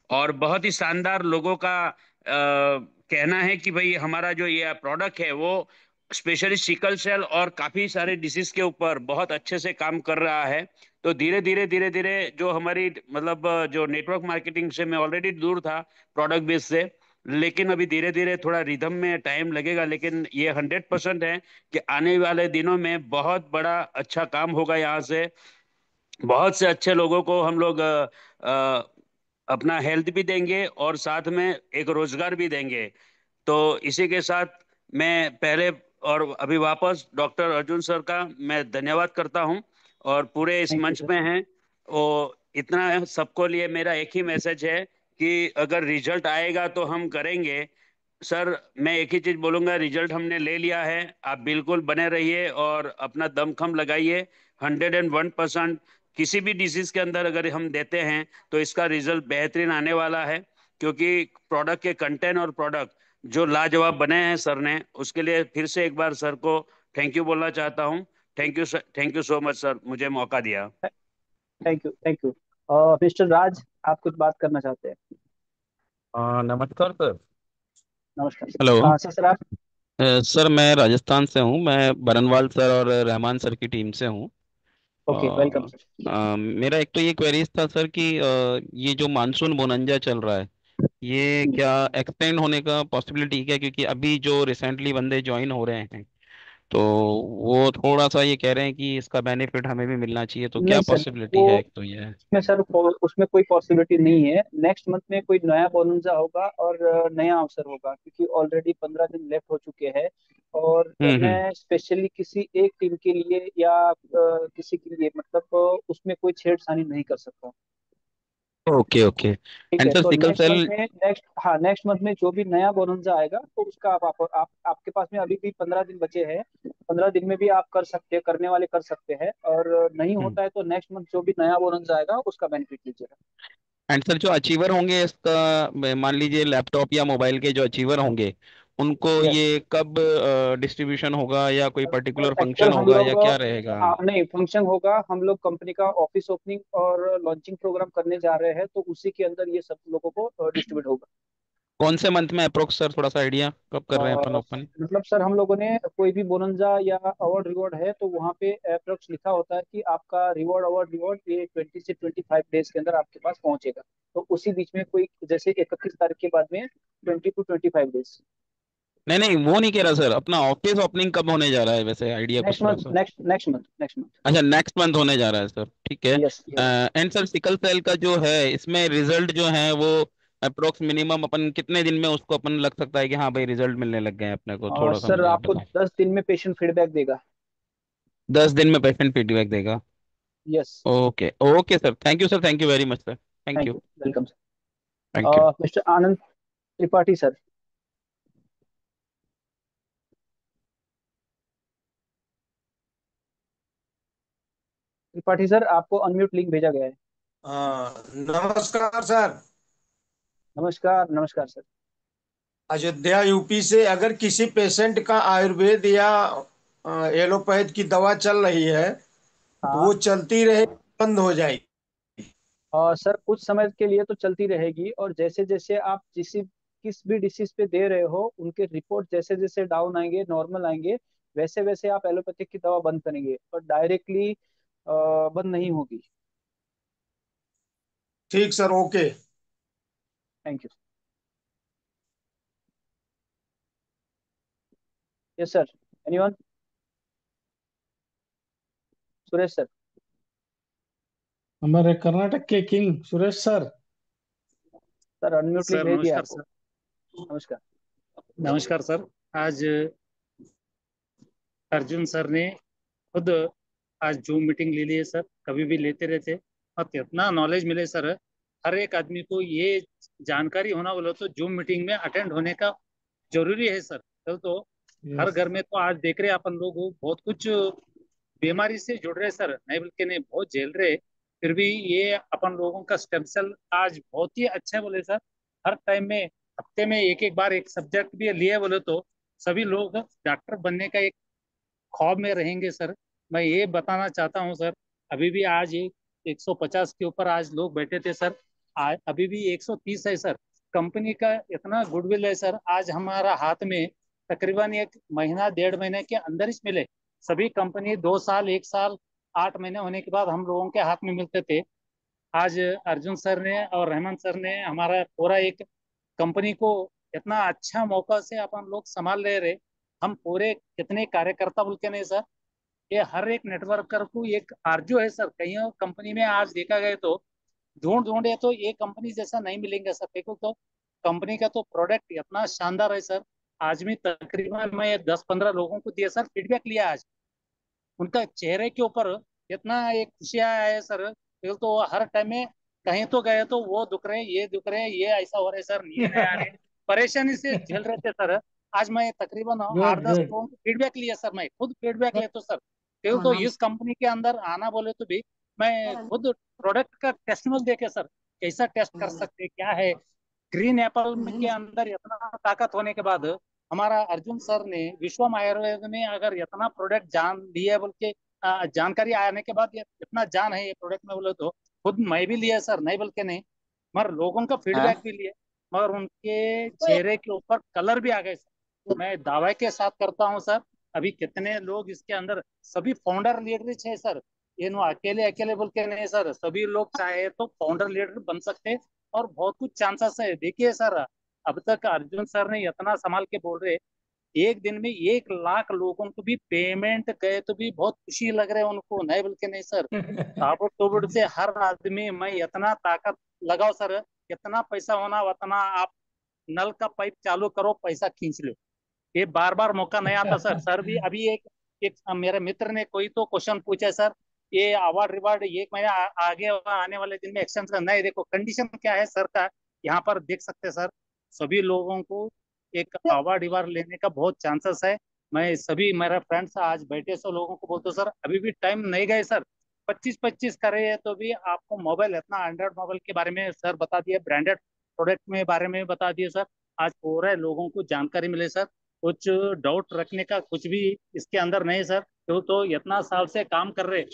और बहुत ही शानदार लोगों का कहना है कि भाई हमारा जो ये प्रोडक्ट है वो स्पेशली सिकल सेल और काफी सारे डिसीज के ऊपर बहुत अच्छे से काम कर रहा है। तो धीरे धीरे जो हमारी मतलब जो नेटवर्क मार्केटिंग से मैं ऑलरेडी दूर था प्रोडक्ट बेस से, लेकिन अभी धीरे धीरे थोड़ा रिदम में टाइम लगेगा, लेकिन ये 100% है कि आने वाले दिनों में बहुत बड़ा अच्छा काम होगा यहाँ से। बहुत से अच्छे लोगों को हम लोग अपना हेल्थ भी देंगे और साथ में एक रोजगार भी देंगे। तो इसी के साथ मैं पहले और अभी वापस डॉक्टर अर्जुन सर का मैं धन्यवाद करता हूं और पूरे इस थैंक यू मंच सर। में हैं। वो इतना सबको लिए मेरा एक ही मैसेज है कि अगर रिजल्ट आएगा तो हम करेंगे। सर मैं एक ही चीज बोलूंगा, रिजल्ट हमने ले लिया है, आप बिल्कुल बने रहिए और अपना दमखम लगाइए। 101% किसी भी डिजीज के अंदर अगर हम देते हैं तो इसका रिजल्ट बेहतरीन आने वाला है, क्योंकि प्रोडक्ट के कंटेंट और प्रोडक्ट जो लाजवाब बने हैं सर ने, उसके लिए फिर से एक बार सर को थैंक यू बोलना चाहता हूँ। Thank you so much sir, मुझे मौका दिया। Thank you, thank you. Mister Raj, आप कुछ बात करना चाहते हैं? नमस्कार सर। नमस्कार सर, हेलो। कहाँ से सर आप? सर मैं राजस्थान से हूँ, मैं बरनवाल सर और रहमान सर की टीम से हूँ। Okay, welcome sir. मेरा एक तो ये क्वेरीज था सर कि ये जो मानसून बोनंजा चल रहा है, ये क्या एक्सटेंड होने का पॉसिबिलिटी क्या, क्योंकि अभी जो रिसेंटली बंदे ज्वाइन हो रहे हैं तो वो थोड़ा सा ये कह रहे हैं कि इसका बेनिफिट हमें भी मिलना चाहिए, तो क्या नहीं सर, पॉसिबिलिटी वो है, एक तो ये है। उसमें सर उसमें कोई पॉसिबिलिटी नहीं है। नेक्स्ट मंथ में कोई नया बोनंजा होगा और नया अवसर होगा, क्योंकि ऑलरेडी 15 दिन लेफ्ट हो चुके हैं। और हम्म। मैं स्पेशली किसी एक टीम के लिए या किसी के लिए मतलब उसमें कोई छेड़छाड़ी नहीं कर सकता। Okay okay. ठीक एंड है, सर तो सिकल नेक्स्ट मंथ सेल। में नेक्स्ट मंथ में जो भी नया बोनंजा आएगा तो उसका आपके पास में अभी भी 15 दिन बचे हैं। 15 दिन में भी आप कर सकते हैं, करने वाले कर सकते हैं, और नहीं होता है तो नेक्स्ट मंथ जो भी नया बोनंजा आएगा उसका बेनिफिट लीजिएगा। एंड सर जो अचीवर होंगे इसका, मान लीजिए लैपटॉप या मोबाइल के जो अचीवर होंगे, उनको यस। ये कब डिस्ट्रीब्यूशन होगा, या कोई पर्टिकुलर एक्चुअल फंक्शन हम होगा, लोग या क्या रहेगा? हाँ, नहीं फंक्शन होगा, हम लोग कंपनी का ऑफिस ओपनिंग और लॉन्चिंग प्रोग्राम करने जा रहे हैं, तो उसी के अंदर ये सब लोगों को डिस्ट्रीब्यूट होगा। कौन से मंथ में अप्रोक्स सर, थोड़ा सा आइडिया कब कर रहे हैं अपन अ, ओपन? मतलब सर हम लोगों ने कोई भी बोनंजा या अवार्ड रिवॉर्ड है तो वहाँ पे अप्रोक्स लिखा होता है कि आपका रिवॉर्ड ये 20 से 25 डेज के अंदर आपके पास पहुंचेगा। तो उसी बीच में कोई जैसे 31 तारीख के बाद में 20 to 25 डेज। नहीं नहीं, वो नहीं कह रहा सर, अपना ऑफिस ओपनिंग कब होने जा रहा है वैसे, आइडिया कुछ नेक्स्ट थोड़ा मंथ सा? Next month. अच्छा, नेक्स्ट मंथ होने जा रहा है सर, ठीक है। Yes yes. And sir sickle cell का जो है, इसमें रिजल्ट जो है वो अप्रोक्स मिनिमम अपन कितने दिन में उसको अपन लग सकता है कि हाँ भाई रिजल्ट मिलने लग गए हैं अपने को, थोड़ा सा सर मुझे आपको बताओ। 10 दिन में पेशेंट फीडबैक देगा। 10 दिन में पेशेंट फीडबैक देगा? Yes. Okay okay sir, thank you sir, thank you very much sir, thank thank you. You, welcome thank you. Sir. Mister Anand Tripathi sir. Tripathi sir, आपको अनम्यूट लिंक भेजा गया है। नमस्कार सर। नमस्कार नमस्कार सर। अयोध्या यूपी से अगर किसी पेशेंट का आयुर्वेद या एलोपैथ की दवा चल रही है तो हाँ। वो चलती रहे, बंद हो जाएगी? और सर कुछ समय के लिए तो चलती रहेगी, और जैसे जैसे आप किस भी डिसीज पे दे रहे हो उनके रिपोर्ट जैसे जैसे डाउन आएंगे, नॉर्मल आएंगे, वैसे वैसे आप एलोपैथिक की दवा बंद करेंगे, और डायरेक्टली बंद नहीं होगी। ठीक sir, okay. Thank you. Yes sir. Anyone? Suresh sir. हमारे कर्नाटक के king Suresh sir. Sir unmute link sir भेज दिया नमस्कार आपको। सर। नमस्कार। नमस्कार सर। आज अर्जुन सर ने खुद आज जूम मीटिंग ले ली है सर, कभी भी लेते रहते और कितना नॉलेज मिले सर। हर एक आदमी को ये जानकारी होना बोलो तो जूम मीटिंग में अटेंड होने का जरूरी है सर। तो हर यस। घर में तो आज देख रहे हैं अपन लोग बहुत कुछ बीमारी से जुड़ रहे सर, नहीं बल्कि नहीं बहुत झेल रहे। फिर भी ये अपन लोगों का स्टेम सेल आज बहुत ही अच्छा है बोले सर। हर टाइम में हफ्ते में एक एक बार एक सब्जेक्ट भी लिए बोले तो सभी लोग डॉक्टर बनने का एक ख्वाब में रहेंगे सर। मैं ये बताना चाहता हूँ सर, अभी भी आज ये 150 के ऊपर आज लोग बैठे थे सर। आज अभी भी 130 है सर। कंपनी का इतना गुडविल है सर, आज हमारा हाथ में तकरीबन एक महीना 1.5 महीने के अंदर ही मिले। सभी कंपनी 2 साल 1 साल 8 महीने होने के बाद हम लोगों के हाथ में मिलते थे। आज अर्जुन सर ने और रहमान सर ने हमारा पूरा एक कंपनी को इतना अच्छा मौका से अपन लोग संभाल ले रहे। हम पूरे कितने कार्यकर्ता बोल के नहीं सर, ये हर एक नेटवर्कर को एक आरजू है सर। कहीं कंपनी में आज देखा गया तो ढूंढ ढूंढे तो ये कंपनी जैसा नहीं मिलेंगे सर। देखो तो कंपनी का तो प्रोडक्ट इतना शानदार है सर। आज भी तकरीबन मैं 10-15 लोगों को दिया सर, फीडबैक लिया आज। उनका चेहरे के ऊपर इतना एक खुशियाँ है सर। फिर तो हर टाइम में कहीं तो गए तो वो दुख रहे, ये दुख रहे, ये ऐसा हो रहा है सर, नींद नहीं आ रही, परेशानी से झेल रहे थे सर। आज मैं तकरीबन आठ गुड दस गुड। लोगों को फीडबैक लिया सर, मैं खुद फीडबैक लेता हूँ सर। फिर तो इस कंपनी के अंदर आना बोले तो भी मैं खुद प्रोडक्ट का टेस्टिमल देके सर कैसा टेस्ट कर सकते क्या है। ग्रीन एप्पल के अंदर इतना ताकत होने के बाद हमारा अर्जुन सर ने विश्वम आयुर्वेद में अगर इतना प्रोडक्ट जान दिया बोल के जानकारी आने के बाद ये इतना जान है ये प्रोडक्ट में बोले तो खुद मैं भी लिया सर, नहीं बोल के नहीं, मगर लोगों का फीडबैक भी लिए, मगर उनके चेहरे के ऊपर कलर भी आ गए सर। मैं दावे के साथ करता हूँ सर, अभी कितने लोग इसके अंदर सभी फाउंडर लीडर है सर। ये नो अकेले अकेले बोल के नहीं सर, सभी लोग चाहे तो फाउंडर लीडर बन सकते हैं और बहुत कुछ चांसेस है। देखिए सर, अब तक अर्जुन सर ने इतना संभाल के बोल रहे, एक दिन में 1 लाख लोगों को भी पेमेंट गए तो भी बहुत खुशी लग रहे हैं उनको, नहीं बोल के नहीं सर। ताबड़तोड़ से हर आदमी मैं इतना ताकत लगाओ सर, कितना पैसा होना उतना आप नल का पाइप चालू करो, पैसा खींच लो। ये बार बार मौका नहीं आता सर। सर भी अभी एक एक मेरे मित्र ने कोई तो क्वेश्चन पूछा सर, ये अवार्ड रिवार्ड 1 महीना आगे आने वाले दिन में एक्सटेंड करना है। देखो कंडीशन क्या है सर का, यहाँ पर देख सकते हैं सर। सभी लोगों को एक अवार्ड रिवार्ड लेने का बहुत चांसेस है। मैं सभी मेरा फ्रेंड्स आज बैठे सो लोगों को बोलते सर अभी भी टाइम नहीं गए सर। 25-25 करे है तो भी आपको मोबाइल इतना एंड्रॉइड मोबाइल के बारे में सर बता दिए, ब्रांडेड प्रोडक्ट में बारे में बता दिए सर। आज पूरे लोगों को जानकारी मिले सर। कुछ डाउट रखने का कुछ भी इसके अंदर नहीं सर। तो इतना साल से काम कर रहे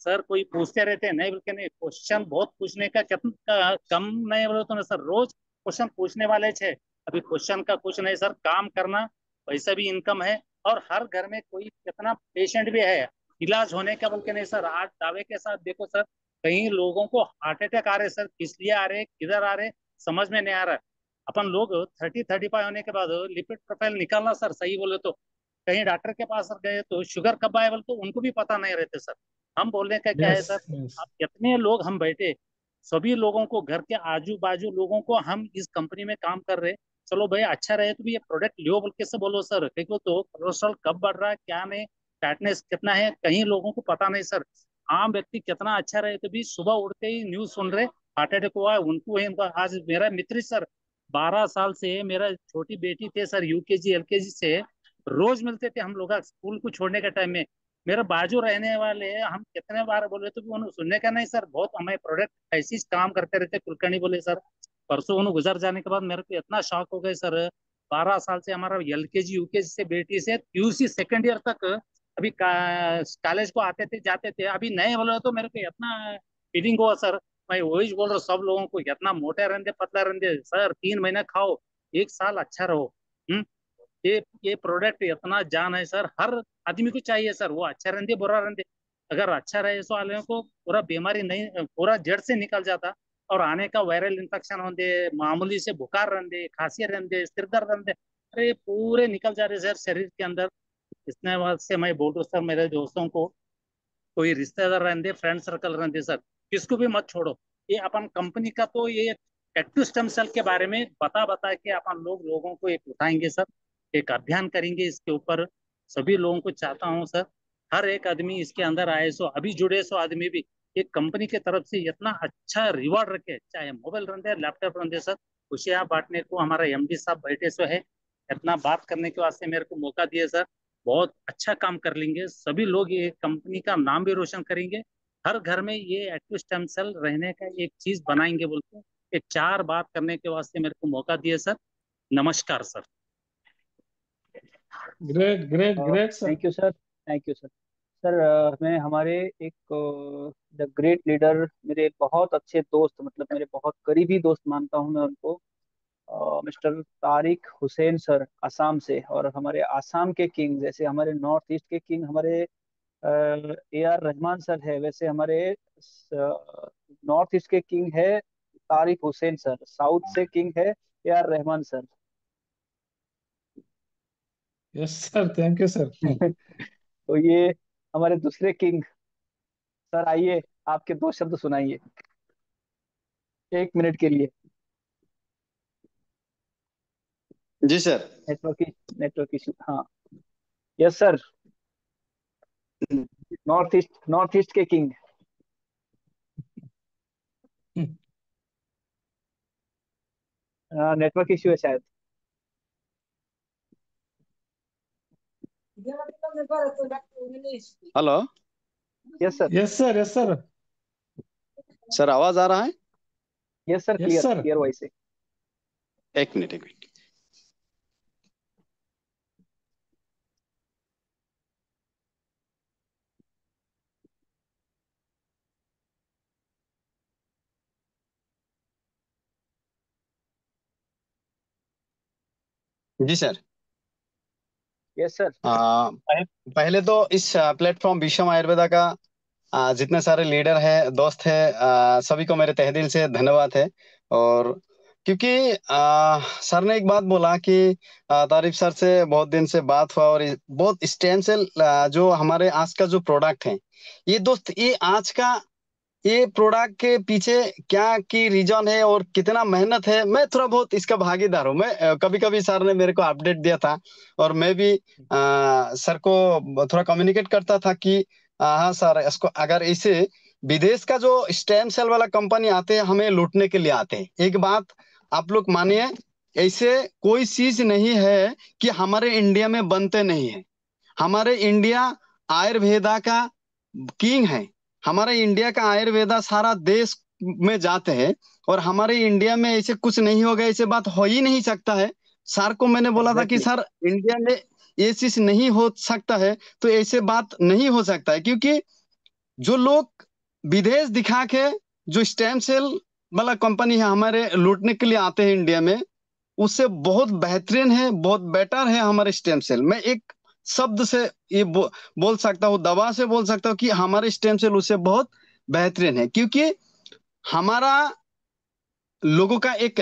सर, कोई पूछते रहते हैं, नहीं बल्कि नहीं क्वेश्चन बहुत पूछने का कितना कम नहीं बोले तो ना सर, रोज क्वेश्चन पूछने वाले छे। अभी क्वेश्चन का कुछ नहीं सर, काम करना, पैसा भी इनकम है, और हर घर में कोई कितना पेशेंट भी है, इलाज होने का बोल के नहीं सर, आज दावे के साथ देखो सर, कई लोगों को हार्ट अटैक आ रहे सर, किस लिए आ रहे, किधर आ रहे, समझ में नहीं आ रहा। अपन लोग 30-35 होने के बाद लिपिड प्रोफाइल निकालना सर, सही बोले तो कहीं डॉक्टर के पास गए तो शुगर कब आए बोले तो उनको भी पता नहीं रहते सर। हम बोलने का क्या है यस सर, यस। अब कितने लोग हम बैठे, सभी लोगों को, घर के आजू बाजू लोगों को हम इस कंपनी में काम कर रहे, चलो भाई अच्छा रहे तो भी ये प्रोडक्ट लियो बोल के से बोलो सर, देखो तो कोलेस्ट्रॉल कब बढ़ रहा है क्या नहीं, फैटनेस कितना है, कहीं लोगों को पता नहीं सर। आम व्यक्ति कितना अच्छा रहे तो भी सुबह उठते ही न्यूज सुन रहे हार्ट अटैक हुआ है, उनको है उनका। आज मेरा मित्र सर 12 साल से, मेरा छोटी बेटी थे सर, यूकेजी एलकेजी से रोज मिलते थे हम लोग स्कूल को छोड़ने के टाइम में, मेरे बाजू रहने वाले, हम कितने बार बोले तो भी उन्होंने सुनने का नहीं सर, बहुत हमें प्रोडक्ट ऐसी काम करते रहते कुलकर्णी बोले सर। परसों उन्होंने गुजर जाने के बाद मेरे को इतना शॉक हो गए सर, 12 साल से हमारा एलकेजी यूकेजी से बेटी से यूसी सेकंड ईयर तक अभी कॉलेज को आते थे जाते थे, अभी नए बोले तो मेरे को इतना फीलिंग हुआ सर। मैं वही बोल रहा हूँ सब लोगों को, इतना मोटे रहते पतला रहते सर, 3 महीने खाओ, 1 साल अच्छा रहो। हम्म ये प्रोडक्ट इतना जान है सर, हर आदमी को चाहिए सर, वो अच्छा रहते बुरा रहते, अगर अच्छा रहे तो वाले को पूरा बीमारी नहीं, पूरा जड़ से निकल जाता, और आने का वायरल इन्फेक्शन होते, मामूली से बुखार रहते, खांसी रहते, सिर दर्द रहते, अरे पूरे निकल जा रहे सर शरीर के अंदर। इसने बाद से मैं बोल रहा हूँ सर मेरे दोस्तों को, कोई रिश्तेदार रहते, फ्रेंड सर्कल रहते सर, किसको भी मत छोड़ो, ये अपन कंपनी का तो ये एक्टिव स्टेम सेल के बारे में बता बता के अपन लोगों को एक उठाएंगे सर, एक अभियान करेंगे इसके ऊपर। सभी लोगों को चाहता हूँ सर, हर एक आदमी इसके अंदर आए, सो अभी जुड़े सो आदमी भी एक कंपनी की तरफ से इतना अच्छा रिवॉर्ड रखे, चाहे मोबाइल रहते लैपटॉप रहते सर, खुशियां बांटने को हमारा एमडी साहब बैठे सो है, इतना बात करने के वास्ते मेरे को मौका दिए सर, बहुत अच्छा काम कर लेंगे सभी लोग, ये कंपनी का नाम भी रोशन करेंगे, हर घर में ये एक्टिव स्टेम सेल रहने का एक चीज बनाएंगे बोलते, ये 4 बात करने के वास्ते मेरे को मौका दिए सर। नमस्कार sir. Great great great sir. Thank you sir, thank you sir. Sir मैं हमारे एक द ग्रेट लीडर, मेरे बहुत अच्छे दोस्त, मतलब मेरे बहुत करीबी दोस्त मानता हूँ मैं उनको, मिस्टर तारिक हुसैन सर असम से, और हमारे आसाम के किंग, जैसे हमारे नॉर्थ ईस्ट के किंग हमारे ए आर रहमान सर है, वैसे हमारे नॉर्थ ईस्ट के किंग है तारिक हुसैन सर, साउथ से किंग है A R Rahman sir. Yes sir, thank you sir. तो ये हमारे दूसरे किंग सर, आइए आपके 2 शब्द सुनाइए 1 मिनट के लिए। जी सर। नेटवर्क इशू, हाँ। यस सर, नॉर्थ ईस्ट के किंग। नेटवर्क इशू है शायद। Hello. Yes sir. Yes sir, yes sir. Sir आवाज आ रहा है? Yes sir, yes clear sir. Clear voice है। एक मिनट एक मिनट। जी सर। Yes sir. पहले तो इस प्लेटफॉर्म विश्वम आयुर्वेदा का जितने सारे लीडर हैं, दोस्त हैं, सभी को मेरे तहे दिल से धन्यवाद है। और क्योंकि सर ने एक बात बोला कि तारिफ सर से बहुत दिन से बात हुआ, और बहुत स्टेम सेल जो हमारे आज का जो प्रोडक्ट है, ये दोस्त, ये आज का ये प्रोडक्ट के पीछे क्या की रीजन है और कितना मेहनत है, मैं थोड़ा बहुत इसका भागीदार हूँ। मैं कभी कभी सर ने मेरे को अपडेट दिया था, और मैं भी सर को थोड़ा कम्युनिकेट करता था कि हाँ सर, इसको अगर इसे विदेश का जो स्टेम सेल वाला कंपनी आते हैं हमें लूटने के लिए आते हैं, एक बात आप लोग मानिए, ऐसे कोई चीज नहीं है कि हमारे इंडिया में बनते नहीं है। हमारे इंडिया आयुर्वेदा का किंग है। हमारे इंडिया का आयुर्वेदा सारा देश में जाते हैं, और हमारे इंडिया में ऐसे कुछ नहीं होगा, ऐसे बात हो ही नहीं सकता है। सर को मैंने बोला था कि एग्जैक्टली। सर इंडिया में ये चीज नहीं हो सकता है, तो ऐसे बात नहीं हो सकता है, क्योंकि जो लोग विदेश दिखा के जो स्टेम सेल वाला कंपनी है हमारे लूटने के लिए आते हैं इंडिया में, उससे बहुत बेहतरीन है, बहुत बेटर है हमारे स्टेम सेल। मैं एक शब्द से ये बोल सकता हूँ, दवा से बोल सकता हूँ कि हमारे स्टेम सेल उससे बहुत बेहतरीन है। क्योंकि हमारा लोगों का एक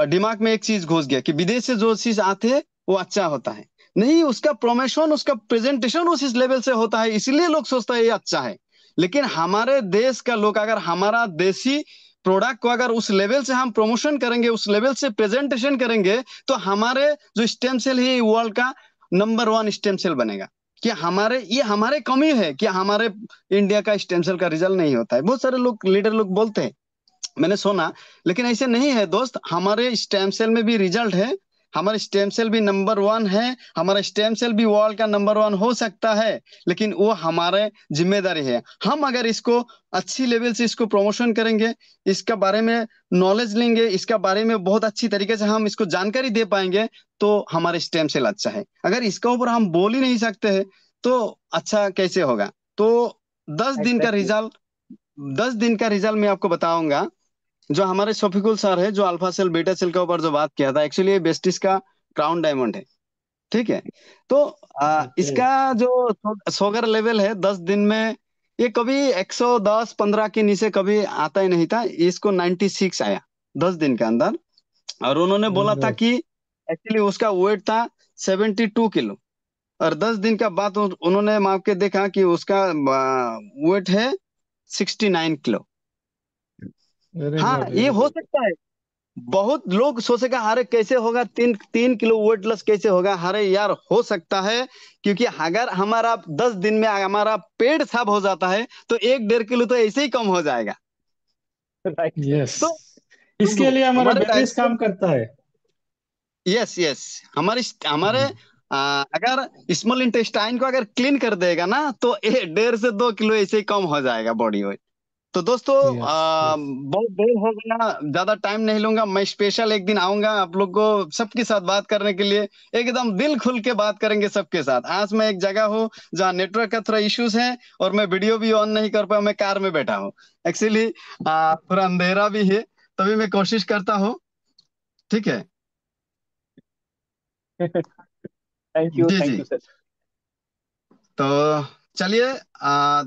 दिमाग में एक चीज घुस गया कि विदेश से जो चीज आते हैं वो अच्छा होता है। नहीं, उसका प्रमोशन, उसका प्रेजेंटेशन उस इस लेवल से होता है, इसलिए लोग सोचता है ये अच्छा है। लेकिन हमारे देश का लोग अगर हमारा देसी प्रोडक्ट को अगर उस लेवल से हम प्रमोशन करेंगे, उस लेवल से प्रेजेंटेशन करेंगे, तो हमारे जो स्टेम सेल है वर्ल्ड का नंबर 1 स्टेम सेल बनेगा। कि हमारे कमी है कि हमारे इंडिया का स्टेम सेल का रिजल्ट नहीं होता है। बहुत सारे लोग, लीडर लोग बोलते हैं, मैंने सुना, लेकिन ऐसे नहीं है दोस्त। हमारे स्टेम सेल में भी रिजल्ट है, हमारे स्टेम सेल भी नंबर 1 है, हमारा स्टेम सेल भी वर्ल्ड का नंबर 1 हो सकता है। लेकिन वो हमारे जिम्मेदारी है। हम अगर इसको अच्छी लेवल से इसको प्रमोशन करेंगे, इसका बारे में नॉलेज लेंगे, इसका बारे में बहुत अच्छी तरीके से हम इसको जानकारी दे पाएंगे, तो हमारे स्टेम सेल अच्छा है। अगर इसका ऊपर हम बोल ही नहीं सकते हैं तो अच्छा कैसे होगा। तो 10 दिन का एग्जैक्टली। रिजल्ट 10 दिन का रिजल्ट मैं आपको बताऊंगा। जो हमारे शफीकुल सर है, जो अल्फा सेल बीटा सेल के ऊपर जो बात किया था, एक्चुअली ये बेस्टिस का क्राउन डायमंड है। ठीक है। तो ओके। इसका जो शुगर लेवल है 10 दिन में, ये कभी 110-15 के नीचे कभी आता ही नहीं था। इसको 96 आया 10 दिन के अंदर। और उन्होंने बोला था कि एक्चुअली उसका वेट था 72 किलो। और 10 दिन का बाद उन्होंने माप के देखा कि उसका वेट है 69 किलो। वेरी हाँ, गुड, ये वेरी हो गुड। सकता है। बहुत लोग सोचेगा अरे कैसे होगा, 3 3 किलो वेट लॉस कैसे होगा। अरे यार, हो सकता है। क्योंकि अगर हमारा 10 दिन में हमारा पेट साफ हो जाता है तो 1-1.5 किलो तो ऐसे ही कम हो जाएगा। राइट। यस, तो इसके लिए हमारा हमारे बेटिस काम करता है। यस यस, हमारे हमारे अगर स्मॉल इंटेस्टाइन को अगर क्लीन कर देगा ना, तो 1.5 से 2 किलो ऐसे ही कम हो जाएगा बॉडी वेट। तो दोस्तों, यस, यस। बहुत देर हो गया, ज्यादा टाइम नहीं लूंगा। मैं स्पेशल एक दिन आऊंगा आप लोग को सबके साथ बात करने के लिए। एकदम दिल खुल के बात करेंगे सबके साथ। आज मैं एक जगह हूँ जहाँ नेटवर्क का थोड़ा इश्यूज है, और मैं वीडियो भी ऑन नहीं कर पाया, मैं कार में बैठा हूँ। एक्चुअली थोड़ा अंधेरा भी है, तभी मैं कोशिश करता हूँ। ठीक है। जी थैंक जी। You sir. तो चलिए,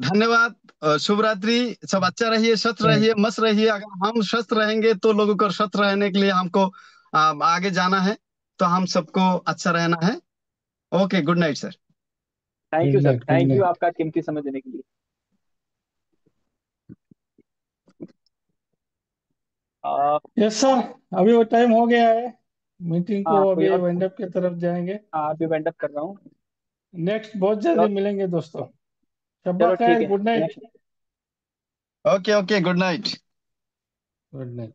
धन्यवाद। शुभ रात्रि। सब अच्छा रहिए, स्वस्थ थैंक रहिए, मस्त रहिए। अगर हम स्वस्थ रहेंगे तो लोगों को स्वस्थ रहने के लिए हमको आगे जाना है। तो हम सबको अच्छा रहना है। Okay, good night sir. Thank good you sir, night, good thank you night. आपका कीमती समय देने के लिए। आ, यस सर, अभी वो टाइम हो गया है। मीटिंग हाँ, को कोई अभी और। वाइंड अप की तरफ जाएंगे। हाँ, अभी वेंड अप कर रहा हूँ। नेक्स्ट बहुत चलो। जल्दी मिलेंगे दोस्तों। शब्बा चलो ठीक खैर, है, good night. Okay okay, good night. Good night.